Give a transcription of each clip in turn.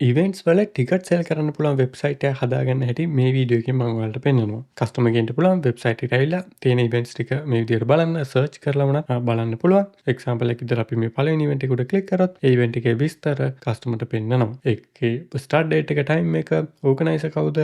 Events වල ticket සෙල් කරන්න පුළුවන් වෙබ්සයිට් එකක් හදාගන්න හැටි මේ වීඩියෝ එකෙන් මම ඔයාලට පෙන්නනවා. කස්ටමර් කෙනෙක්ට පුළුවන් වෙබ්සයිට් එකට ඇවිල්ලා තියෙන ඉවෙන්ට්ස් ටික මේ විදිහට බලන්න, සර්ච් කරලා වුණත් බලන්න පුළුවන්. එක්සැම්පල් එකක් විදිහට අපි මේ පළවෙනි ඉවෙන්ට් එක උඩ ක්ලික් කරොත් ඒ ඉවෙන්ට් එකේ විස්තර කස්ටමර්ට පෙන්නනවා. ඒකේ ස්ටාර්ට් ඩේට් එක, ටයිම් එක, ඕගනයිසර් කවුද,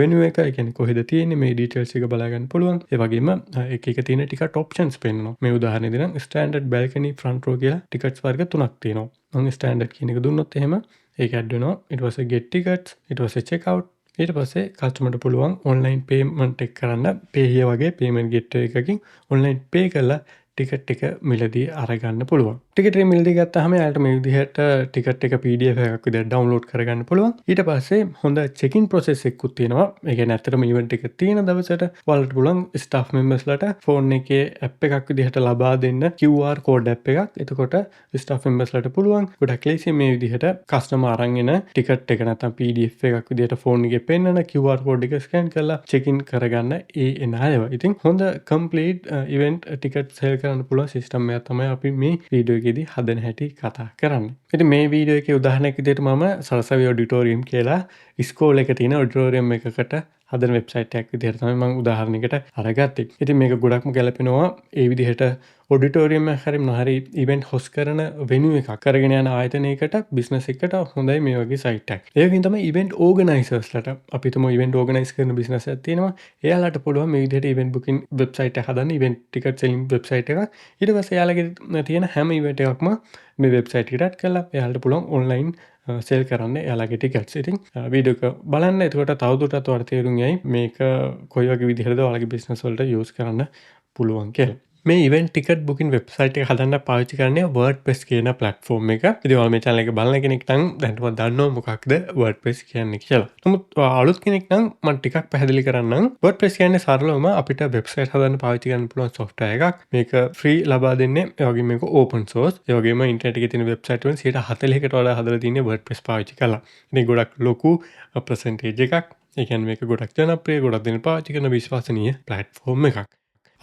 වෙන්යු එක, ඒ කියන්නේ කොහෙද තියෙන්නේ මේ ඩීටේල්ස් එක බලා ගන්න පුළුවන්. ඒ වගේම එක තියෙන ටිකට් ඔප්ෂන්ස් පෙන්නනවා. මේ උදාහරණෙදි නම් ස්ටෑන්ඩඩ්, බැල්කනි, ෆ්‍රන්ට් රෝ කියලා ටිකට්ස් වර්ග 3ක් තියෙනවා. මම ස්ටෑන්ඩඩ් කියන එක දුන්නොත් එහෙම ඒක ඇඩ් වෙනවා. ඊට පස්සේ get tickets, ඊට පස්සේ check out, ඊට පස්සේ කස්ටමර්ට පුළුවන් ඔන්ලයින් පේමන්ට් එක කරන්න. pay here වගේ payment gateway එකකින් ඔන්ලයින් pay කරලා ටිකට් එක මිලදී අරගන්න පුළුවන්. ටිකට් එක මිලදී ගත්තාම යාලට මේ විදිහට ටිකට් එක PDF එකක් විදිහට ඩවුන්ලෝඩ් කරගන්න පුළුවන්. ඊට පස්සේ හොඳ චෙකින් ප්‍රොසෙස් එකකුත් තියෙනවා. ඒ කියන්නේ ඇත්තටම ඉවෙන්ට් එක තියෙන දවසට ඔයාලට පුළුවන් ස්ටාෆ් මෙම්බර්ස්ලාට ෆෝන් එකේ ඇප් එකක් විදිහට ලබා දෙන්න QR කෝඩ් ඇප් එකක්. එතකොට ස්ටාෆ් මෙම්බර්ස්ලාට පුළුවන් ගොඩක් ලේසියෙන් මේ විදිහට කස්ටමර් අරන් එන ටිකට් එක නැත්නම් PDF එකක් විදිහට ෆෝන් එකේ පෙන්නන QR කෝඩ් එක ස්කෑන් කරලා චෙකින් කරගන්න ඒ එන අයව. ඉතින් හොඳ කම්ප්ලීට් ඉවෙන්ට් ටිකට් සෙල් කරන්න පුළුවන් සිස්ටම් එකක් තමයි අපි මේ වීඩියෝ එකේදී හදන හැටි කතා කරන්නේ. ඉතින් මේ වීඩියෝ එකේ උදාහරණයක් විදිහට මම සරසවි ඔඩිටෝරියම් කියලා ඉස්කෝල එකක තියෙන ඔඩිටෝරියම් එකකට හදන වෙබ්සයිට් එකක් විදිහට තමයි මම උදාහරණයකට අරගත්තේ. ඉතින් මේක ගොඩක්ම ගැලපෙනවා ඒ විදිහට ඔඩිටෝරියම් එකක් හරි මොනවා හරි ඉවෙන්ට් හොස්ට් කරන වෙන්යු එකක් කරගෙන යන ආයතනයකට බිස්නස් එකකට හොඳයි මේ වගේ සයිට් එකක්. ඒ වගේම තමයි ඉවෙන්ට් ඕගනයිසර්ස්ලාට අපි හිතමු ඉවෙන්ට් ඕගනයිස් කරන බිස්නස් එකක් තියෙනවා. එයාලට පුළුවන් මේ විදිහට ඉවෙන්ට් බුකින් වෙබ්සයිට් එකක් හදන්න, ඉවෙන්ට් ටිකට් සෙලින් වෙබ්සයිට් එකක්. ඊට පස්සේ එයාලගේ තියෙන හැම ඉවෙන්ට් එකක්ම මේ වෙබ්සයිට් එකට ඇඩ් කරලා එයාලට පුළුවන් ඔන්ලයින් සෙල් කරන්න එයාලගේ ටිකට්ස්. ඉතින් වීඩියෝ එක බලන්න. එතකොට තවදුරටත් ඔයාලට තේරුම් යයි මේක කොයි වගේ විදිහටද ඔයාලගේ බිස්නස් වලට යූස් කරන්න පුළුවන් කියලා. මේ ඉවෙන්ට් ටිකට් බුකින් වෙබ්සයිට් එක හදන්න පාවිච්චි කරන්නේ WordPress කියන ප්ලැට්ෆෝම් එක. ඉතින් ඔයාලා මේ channel එක බලන කෙනෙක් නම් දැනටම දන්නවා මොකක්ද WordPress කියන්නේ කියලා. නමුත් අලුත් කෙනෙක් නම් මම ටිකක් පැහැදිලි කරන්නම්. WordPress කියන්නේ සරලවම අපිට වෙබ්සයිට් හදන්න පාවිච්චි කරන්න පුළුවන් software එකක්. මේක free ලබා දෙන්නේ. ඒ වගේම මේක open source. ඒ වගේම ඉන්ටර්නෙට් එකේ තියෙන වෙබ්සයිට් වලින් 40%කට වඩා හදලා තියෙන්නේ WordPress පාවිච්චි කරලා. ඉතින් ගොඩක් ලොකු percentage එකක්. ඒ කියන්නේ මේක ගොඩක් ජනප්‍රිය, ගොඩක් දෙනෙක් පාවිච්චි කරන විශ්වසනීය ප්ලැට්ෆෝම් එකක්.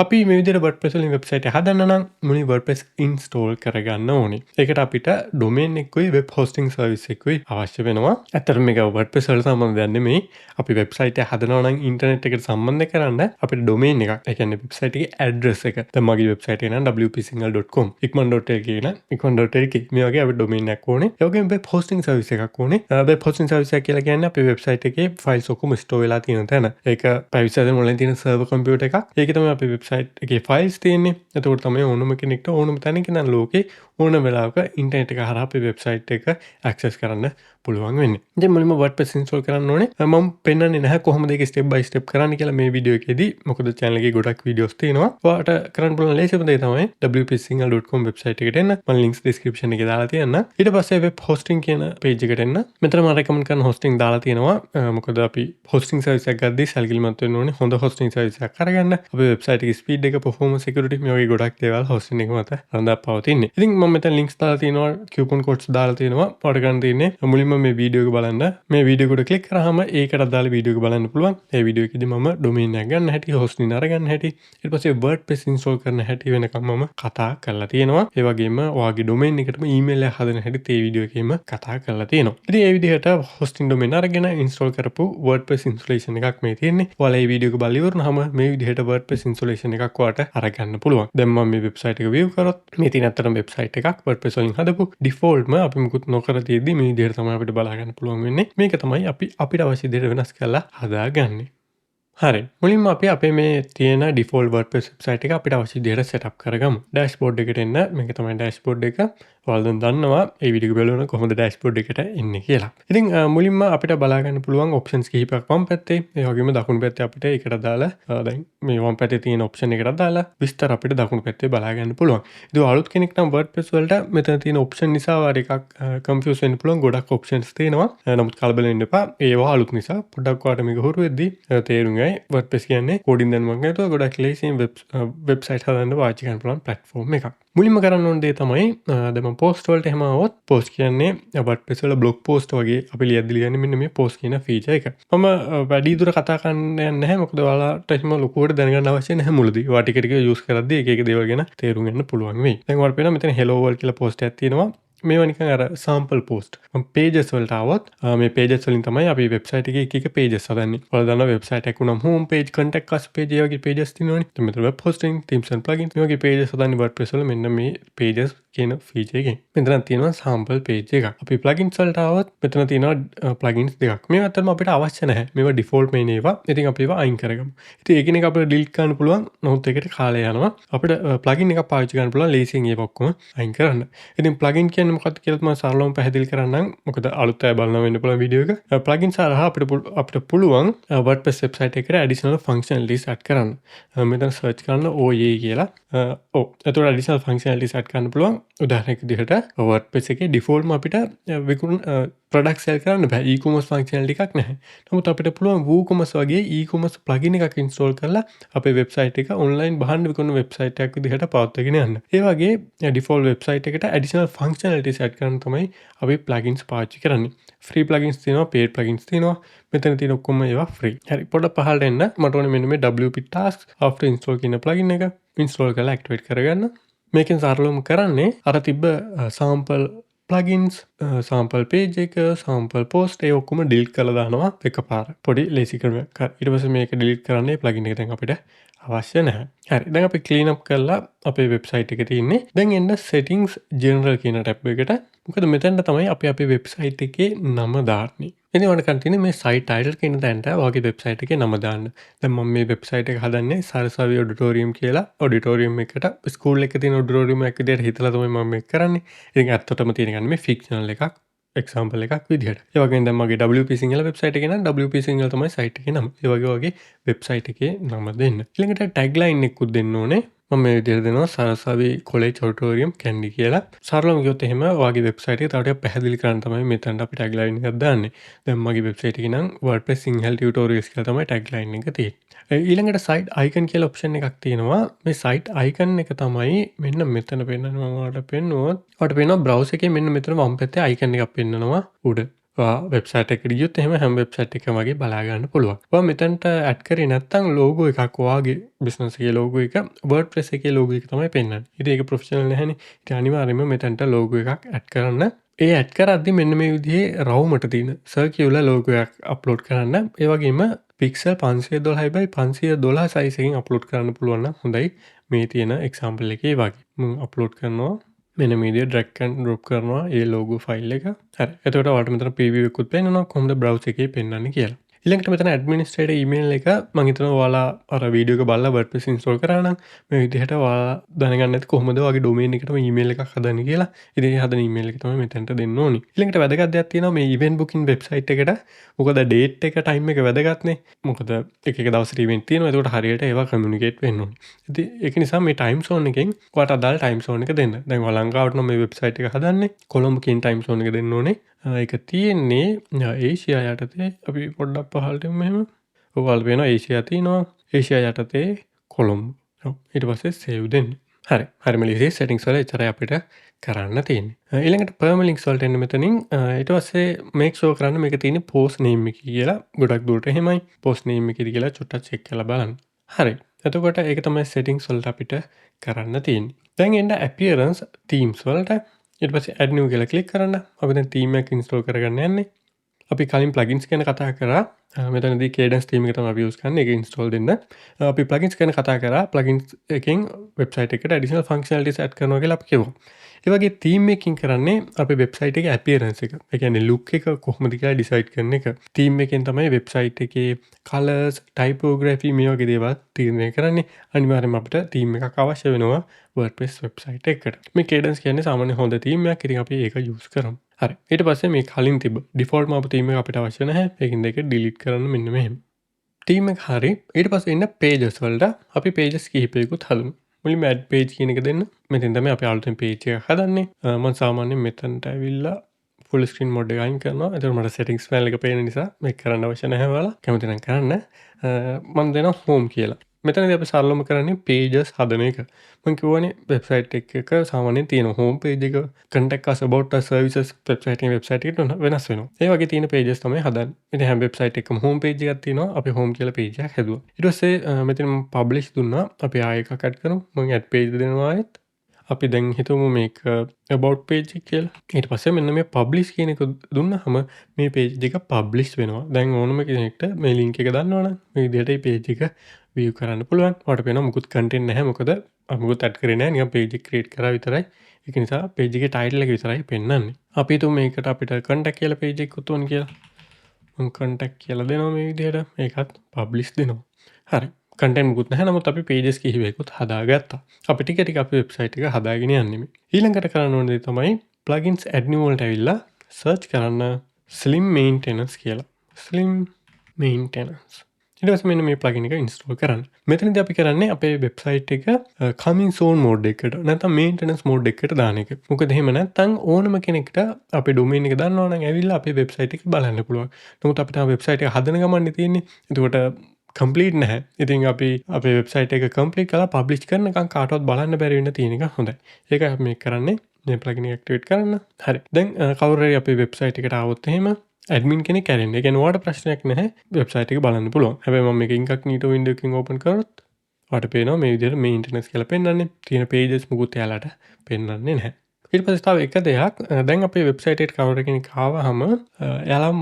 අපි මේ විදිහට WordPress වලින් වෙබ්සයිට් එක හදන්න නම් මුලින් WordPress install කරගන්න ඕනේ. ඒකට අපිට domain එකකුයි web hosting service එකකුයි අවශ්‍ය වෙනවා. ඇත්තටම මේක WordPress වලට සම්බන්ධ දෙයක් නෙමෙයි. අපි වෙබ්සයිට් එක හදනවා නම් ඉන්ටර්නෙට් එකට සම්බන්ධ කරන්න අපිට domain එකක්, ඒ කියන්නේ වෙබ්සයිට් එකේ address එක. දැන් මගේ වෙබ්සයිට් එක නම් wpsingle.com, ikman.lk නම් ikman.lk. මේ වගේ අපිට domain එකක් ඕනේ. ඒ වගේම web hosting service එකක් ඕනේ. web hosting service එක කියලා කියන්නේ අපේ වෙබ්සයිට් එකේ files ඔක්කොම store වෙලා තියෙන තැන. ඒක privacy සැදෙන වලින් තියෙන server computer එකක්. ඒක තමයි අපි වෙබ්සයිට් එකේ ෆයිල්ස් තියෙන්නේ. එතකොට තමයි ඕනම කෙනෙක්ට ඕනම තැනක ඉඳන් ලෝකේ ඕන වෙලාවක ඉන්ටර්නෙට් එක හරහා අපේ වෙබ්සයිට් එක ඇක්සස් කරන්න පුළුවන් වෙන්නේ. ඉතින් මුලින්ම WordPress install කරන්න ඕනේ. මම පෙන්නන්නේ නැහැ කොහොමද ඒක step by step කරන්න කියලා මේ වීඩියෝ එකේදී. මොකද channel එකේ ගොඩක් වීඩියෝස් තියෙනවා. ඔයාලට කරන්න පුළුවන් ලේසියම දේ තමයි wpsingle.com වෙබ්සයිට් එකට එන්න. මම links description එකේ දාලා තියන්න. ඊට පස්සේ web hosting කියන page එකට එන්න. මෙතන මම recommend කරන hosting දාලා තියෙනවා. මොකද අපි hosting service එකක් ගද්දී සැලකිලිමත් වෙන්න ඕනේ. හොඳ hosting service එකක් අරගන්න. අපේ වෙබ්සයිට් එකේ speed එක, performance, security මේ වගේ ගොඩක් දේවල් hosting එක මත රඳා පවතින්නේ. ඉතින් මම මෙතන links දාලා තියෙනවා, coupon codes දාලා තියෙනවා. ඔයාලට ගන්න තියෙන්නේ මුලින්ම මේ වීඩියෝ එක බලන්න. මේ වීඩියෝ එකට ක්ලික් කරාම ඒකට අදාළ වීඩියෝ එක බලන්න පුළුවන්. ඒ වීඩියෝ එකේදී මම domain එක ගන්න හැටි, hosting අරගන්න හැටි, ඊට පස්සේ WordPress install කරන හැටි වෙනකම් මම කතා කරලා තියෙනවා. ඒ වගේම ඔයාගේ domain එකටම email එක හදන හැටිත් ඒ වීඩියෝ එකේම කතා කරලා තියෙනවා. ඉතින් ඒ විදිහට hosting domain අරගෙන install කරපු WordPress installation එකක් මේ තියෙන්නේ. ඔයාලා මේ වීඩියෝ එක බලලා ඉවරනහම මේ විදිහට WordPress installation එකක් ඔයාලට අරගන්න පුළුවන්. දැන් මම මේ වෙබ්සයිට් එක view කරොත් මේ තියෙන අතරම වෙබ්සයිට් එකක් WordPress වලින් හදපු defaultම අපි මුකුත් නොකර තියෙද්දි මේ විදිහට තමයි අපිට බලා ගන්න පුළුවන් වෙන්නේ. මේක තමයි අපි අපිට අවශ්‍ය විදිහට වෙනස් කරලා හදාගන්නේ. හරි. මුලින්ම අපි අපේ මේ තියෙන default WordPress වෙබ්සයිට් එක අපිට අවශ්‍ය විදිහට setup කරගමු. dashboard එකට එන්න. මේක තමයි dashboard එක. ඔයාලා දැන් දන්නවා මේ වීඩියෝ එක බලන කොහොමද dashboard එකට එන්නේ කියලා. ඉතින් මුලින්ම අපිට බලා ගන්න පුළුවන් options කිහිපයක් වම් පැත්තේ. ඒ වගේම දකුණු පැත්තේ අපිට ඒකට දාලා දැන් මේ වම් පැත්තේ තියෙන option එකට දාලා විස්තර අපිට දකුණු පැත්තේ බලා ගන්න පුළුවන්. ඉතින් අලුත් කෙනෙක් නම් WordPress වලට මෙතන තියෙන option නිසා වාර එකක් confuse වෙන්න පුළුවන්. ගොඩක් options තියෙනවා. නමුත් කලබල වෙන්න එපා. ඒවා අලුත් නිසා පොඩ්ඩක් ඔයාලට මේක හුරු වෙද්දී තේරුම් ගයි. WordPress කියන්නේ කෝඩින් දැනුමක් නැතුව ගොඩක් ලේසියෙන් වෙබ්සයිට් හදන්න පාවිච්චි කරන්න පුළුවන් platform එකක්. මුලින්ම කරන්න ඕන දේ තමයි දැන් මම post වලට එහෙම આવොත් post කියන්නේ WordPress වල blog post වගේ අපි ලියන්නේ මෙන්න මේ post කියන feature එක. මම වැඩි දුර කතා කරන්න යන්නේ නැහැ. මොකද ඔයාලට එහෙම ලොකුවට දැනගන්න අවශ්‍ය නැහැ මුලදී. ඔයා ටික ටික use කරද්දී එක එක දේවල් ගැන තේරුම් ගන්න පුළුවන් වෙයි. දැන් ඔයාලට පේනවා මෙතන hello world කියලා post එකක් තියෙනවා. මේවා නිකන් අර සාම්පල් පෝස්ට්. මම පේජස් වලට ආවොත් මේ පේජස් වලින් තමයි අපි වෙබ්සයිට් එකේ එක එක පේජස් හදන්නේ. ඔයාලා දන්නවා වෙබ්සයිට් එකක් උනම හෝම් පේජ්, කන්ටැක්ට් අස් පේජ් ඒ වගේ පේජස් තියෙනවනේ. එතන මෙතන web hosting, themes and plugins මේ වගේ පේජස් හදන්නේ WordPress වල මෙන්න මේ පේජස් කියන ෆීචර් එකෙන්. මෙතන තියෙනවා සාම්පල් පේජ් එකක්. අපි ප්ලගින්ස් වලට ආවොත් මෙතන තියෙනවා ප්ලගින්ස් දෙකක්. මේවා අතරම අපිට අවශ්‍ය නැහැ. මේවා ඩිෆෝල්ට් මේන ඒවා. ඉතින් අපි ඒවා අයින් කරගමු. ඉතින් ඒකින එක අපිට ඩිලීට් කරන්න පුළුවන්. නමුත් ඒකට කාලය යනවා. අපිට ප්ලගින් එකක් පාවිච්චි කරන්න පුළුවන් ලේසියෙන් ඒවා ඔක්කොම අයින් කරන්න. ඉතින් ප්ලගින් කියන්නේ මොකක්ද කියලා මම සරලවම පැහැදිලි කරන්නම්. මොකද අලුත් අය බලනවා වෙන්න පුළුවන් වීඩියෝ එක. ප්ලගින් හරහා අපිට පුළුවන් WordPress වෙබ්සයිට් එකට ඇඩිෂනල් ෆන්ක්ෂනලිටිස් ඇඩ් කරන්න. මෙතන සර්ච් කරන්න OA කියලා. එතකොට ඇඩිෂනල් ෆන්ක්ෂනලිටිස් ඇඩ් කරන්න පුළුවන්. උදාහරණයක් විදිහට WordPress එකේ ඩිෆෝල්ට්ම අපිට ප්‍රොඩක්ට් සෙල් කරන්න බෑ. e-commerce ෆන්ක්ෂනලිටි එකක් නැහැ. නමුත් අපිට පුළුවන් WooCommerce වගේ e-commerce ප්ලගින් එකක් ඉන්ස්ටෝල් කරලා අපේ වෙබ්සයිට් එක ඔන්ලයින් බහන්න විකුණන වෙබ්සයිට් එකක් විදිහට පවත්වාගෙන යන්න. ඒ වගේ ඩිෆෝල්ට් වෙබ්සයිට් එකට ඇඩිෂනල් ෆන්ක්ෂනලිටිස් ඇඩ් කරන්න තමයි අපි ප්ලගින්ස් පාවිච්චි කරන්නේ. ෆ්‍රී ප්ලගින්ස් තියෙනවා, පේඩ් ප්ලගින්ස් තියෙනවා. මෙතන තියෙන ඔක්කොම ඒවා ෆ්‍රී. හරි පොඩ්ඩක් පහළට එන්න. මට ඕනේ මෙන්න මේ WP Task after install කියන ප්ලගින් එක ඉන්ස්ටෝල් කරලා ඇක්ටිවේට් කරගන්න. මේකෙන් සරලවම කරන්නේ අර තිබ්බ සාම්පල් ප්ලගින්ස්, සාම්පල් පේජ් එක, සාම්පල් පෝස්ට් ඒ ඔක්කොම ඩිලීට් කරලා දානවා එකපාර. පොඩි ලේසි ක්‍රමයක්. ඊට පස්සේ මේක ඩිලීට් කරන්නේ ප්ලගින් එක දැන් අපිට අවශ්‍ය නැහැ. හරි දැන් අපි ක්ලීන් අප් කරලා අපේ වෙබ්සයිට් එකේ තියෙන්නේ. දැන් එන්න settings general කියන ටැබ් එකට. මොකද මෙතනට තමයි අපි අපේ වෙබ්සයිට් එකේ නම දාන්නේ. ඉතින් ඔයාලට කන් තියෙන්නේ මේ site title කියන තැනට ඔයාගේ වෙබ්සයිට් එකේ නම දාන්න. දැන් මම මේ වෙබ්සයිට් එක හදන්නේ සරසවි ඔඩිටෝරියම් කියලා. ඔඩිටෝරියම් එකට ස්කූල් එකේ තියෙන ඔඩිටෝරියම් එකක් විදිහට හිතලා තමයි මම මේක කරන්නේ. ඉතින් ඇත්තටම තියෙන ගන්නේ මේ ෆික්ෂනල් එකක්. එක්සාම්පල් එකක් විදිහට. ඒ වගේම දැන් මගේ WP සිංහල වෙබ්සයිට් එකේ නම් WP සිංහල තමයි සයිට් එකේ නම. ඒ වගේ වෙබ්සයිට් එකේ නම දෙන්න. ඊළඟට ටැග්ලයින් එකකුත් දෙන්න ඕනේ. මම මේ විදිහට දෙනවා සරසවි කොලෙජ් ඔඩිටෝරියම් කැන්ඩි කියලා. සරලවම කිව්වොත් එහෙම ඔයාගේ වෙබ්සයිට් එක තව ටිකක් පැහැදිලි කරන්න තමයි මෙතනට අපි ටැග්ලයින් එකක් දාන්නේ. දැන් මගේ වෙබ්සයිට් එකේ නම් WordPress සිංහල ටියුටෝරියල්ස් කියලා තමයි ටැග්ලයින් එක තියෙන්නේ. ඊළඟට සයිට් අයිකන් කියලා ඔප්ෂන් එකක් තියෙනවා. මේ සයිට් අයිකන් එක තමයි මෙන්න මෙතන පෙන්නනවා. මම ඔයාලට පෙන්නුවොත් ඔයාලට පේනවා බ්‍රවුසර් එකේ මෙන්න මෙතන වම් පැත්තේ අයිකන් එකක් පෙන්නනවා උඩ. වෙබ්සයිට් එකට ගියොත් එහෙම හැම වෙබ්සයිට් එකම වගේ බලා ගන්න පුළුවන්. ඔයා මෙතනට ඇඩ් කරේ නැත්නම් ලෝගෝ එකක් ඔයාගේ බිස්නස් එකේ ලෝගෝ එක WordPress එකේ ලෝගෝ එක තමයි පෙන්නන්නේ. ඉතින් ඒක ප්‍රොෆෙෂනල් නැහැනේ. ඉතින් අනිවාර්යයෙන්ම මෙතනට ලෝගෝ එකක් ඇඩ් කරන්න. ඒ ඇඩ් කරද්දි මෙන්න මේ විදිහේ රවුමට තියෙන සර්කියුලර් ලෝගෝ එකක් අප්ලෝඩ් කරන්න. ඒ වගේම පික්සල් 512x512 සයිස් එකකින් අප්ලෝඩ් කරන්න පුළුවන් නම් හොඳයි. මේ තියෙන එක්සැම්පල් එකේ වගේ. මම අප්ලෝඩ් කරනවා. මෙන්න මේ විදිහට drag and drop කරනවා ඒ logo file එක. හරි. එතකොට ඔයාලට මෙතන preview එකකුත් පෙන්නනවා කොහොමද browser එකේ පෙන්වන්නේ කියලා. ඊළඟට මෙතන administrator email එක මම හිතනවා ඔයාලා අර වීඩියෝ එක බලලා WordPress install කරා නම් මේ විදිහට ඔයාලා දැනගන්න නැති කොහොමද ඔයාගේ domain එකටම email එකක් හදන්නේ කියලා. ඉතින් ඒ හදන email එක තමයි මෙතනට දෙන්න ඕනි. ඊළඟට වැදගත් දෙයක් තියෙනවා මේ event booking website එකට. මොකද date එක time එක වැදගත්නේ. මොකද එක එක දවසට event තියෙනවා. ඒකට හරියට ඒවා communicate වෙන්න ඕනේ. ඉතින් ඒක නිසා මේ time zone එකෙන් ඔයාලට අදාළ time zone එක දෙන්න. දැන් ඔයා ලංකාවට නම් මේ website එක හදන්නේ කොළඹ කියන time zone එක දෙන්න ඕනේ. ඒක තියෙන්නේ ඒෂියා යටතේ අපි පොඩ්ඩක් පහළට යමු මෙහෙම. ඔයාලා පේනවා ඒෂියා තියෙනවා. ඒෂියා යටතේ කොළඹ. ඔව්. ඊට පස්සේ save දෙන්න. හරි. හරිම ලේසියි settings වල එච්චරයි අපිට කරන්න තියෙන්නේ. ඊළඟට permalinks වලට එන්න මෙතනින් ඊට පස්සේ make sure කරන්න මේක තියෙන්නේ post name එක කියලා. ගොඩක් දුරට එහෙමයි. post name එකේද කියලා චුට්ටක් check කරලා බලන්න. හරි. එතකොට ඒක තමයි settings වලට අපිට කරන්න තියෙන්නේ. දැන් එන්න appearance themes වලට ඊට පස්සේ add new කියලා ක්ලික් කරන්න. අපි දැන් theme එක install කරගන්න යන්නේ. අපි කලින් plugins ගැන කතා කරා. මෙතනදී Cadence theme එක තමයි අපි use කරන්නේ. ඒක install දෙන්න. අපි plugins ගැන කතා කරා. plugins එකෙන් website එකට additional functionalities add කරනවා කියලා අපි කිව්වා. ඒ වගේ theme එකකින් කරන්නේ අපේ website එකේ appearance එක. ඒ කියන්නේ look එක කොහොමද කියලා decide කරන එක. theme එකෙන් තමයි website එකේ colors, typography මේ වගේ දේවල් තීරණය කරන්නේ. අනිවාර්යයෙන්ම අපිට theme එකක් අවශ්‍ය වෙනවා WordPress website එකකට. මේ Cadence කියන්නේ සාමාන්‍ය හොඳ theme එකක්. ඉතින් අපි ඒක use කරමු. හරි. ඊට පස්සේ මේ කලින් තිබ්බ default මාපු theme එක අපිට අවශ්‍ය නැහැ. ඒකින්ද ඒක delete කරන්න මෙන්න මෙහෙම. theme එක හරි. ඊට පස්සේ එන්න pages වලට අපි pages කිහිපයකුත් හදමු. මුලින්ම add page කියන එක දෙන්න. මෙතෙන් තමයි අපි අලුතෙන් page එක හදන්නේ. මම සාමාන්‍යයෙන් මෙතනට ඇවිල්ලා full screen mode එක අයින් කරනවා. එතකොට මට settings panel එක පේන නිසා මේක කරන්න අවශ්‍ය නැහැ ඔයාලා. කැමති නම් කරන්න. මම දෙනවා home කියලා. මෙතනදී අපි සරලවම කරන්නේ pages හදන එක. මම කියවනේ වෙබ්සයිට් එකක සාමාන්‍යයෙන් තියෙන home page එක, contact us, about us, services website එකේ වෙබ්සයිට් එකට වෙනස් වෙනවා. ඒ වගේ තියෙන pages තමයි හදන්නේ. ඉතින් හැම වෙබ්සයිට් එකකම home page එකක් තියෙනවා. අපි home කියලා page එකක් හැදුවා. ඊට පස්සේ මෙතන මම publish දුන්නා. අපි ආයෙ එකක් add කරමු. මම add page දෙනවා ආයෙත්. අපි දැන් හිතමු මේක about page එක කියලා. ඊට පස්සේ මෙන්න මේ publish කියන එක දුන්නාම මේ page එක publish වෙනවා. දැන් ඕනම කෙනෙක්ට මේ link එක දන්නවනම් මේ විදිහට මේ page එක view කරන්න පුළුවන්. ඔයාලට පේනවා මුකුත් content නැහැ. මොකද මුකුත් add කරේ නැහැ. නිකන් page එක create කරා විතරයි. ඒක නිසා page එකේ title එක විතරයි පෙන්වන්නේ. අපි හිතමු මේකට අපිට contact කියලා page එකක් උතුවන්න කියලා. මම contact කියලා දෙනවා මේ විදිහට. ඒකත් publish දෙනවා. හරි. content මුකුත් නැහැ. නමුත් අපි pages කිහිපයකුත් හදාගත්තා. අපි ටික ටික අපේ website එක හදාගෙන යන්නේ මේ. ඊළඟට කරන්න ඕන දේ තමයි plugins add new වලට ඇවිල්ලා search කරන්න slim maintenance කියලා. slim maintenance. ඊට පස්සේ මෙන්න මේ plugin එක install කරන්න. මෙතනදී අපි කරන්නේ අපේ website එක coming soon mode එකකට නැත්නම් maintenance mode එකකට දාන එක. මොකද එහෙම නැත්නම් ඕනම කෙනෙක්ට අපේ domain එක දන්නවනම් ඇවිල්ලා අපේ website එක බලන්න පුළුවන්. නමුත් අපිට આ website එක හදන ගමන්නේ තියෙන්නේ. එතකොට කම්ප්ලීට් නැහැ. ඉතින් අපි අපේ වෙබ්සයිට් එක කම්ප්ලීට් කරලා පබ්ලිෂ් කරනකම් කාටවත් බලන්න බැරි වෙන්න තියෙන එක හොඳයි. ඒකයි අපි මේක කරන්නේ. මේ ප්ලගින් එක ඇක්ටිවේට් කරන්න. හරි. දැන් කවුරු හරි අපේ වෙබ්සයිට් එකට ආවොත් එහෙම ඇඩ්මින් කෙනෙක් කැරෙන්න. ඒ කියන්නේ ඔයාලට ප්‍රශ්නයක් නැහැ. වෙබ්සයිට් එක බලන්න පුළුවන්. හැබැයි මම මේක incognito window එකකින් open කරොත් ඔයාලට පේනවා මේ විදිහට maintenance කියලා පෙන්වන්නේ. තියෙන pages මුකුත් එයාලට පෙන්වන්නේ නැහැ. ඊට පස්සේ තව එක දෙයක් දැන් අපේ වෙබ්සයිට් එකට කවුරු කෙනෙක් ආවහම එයාලා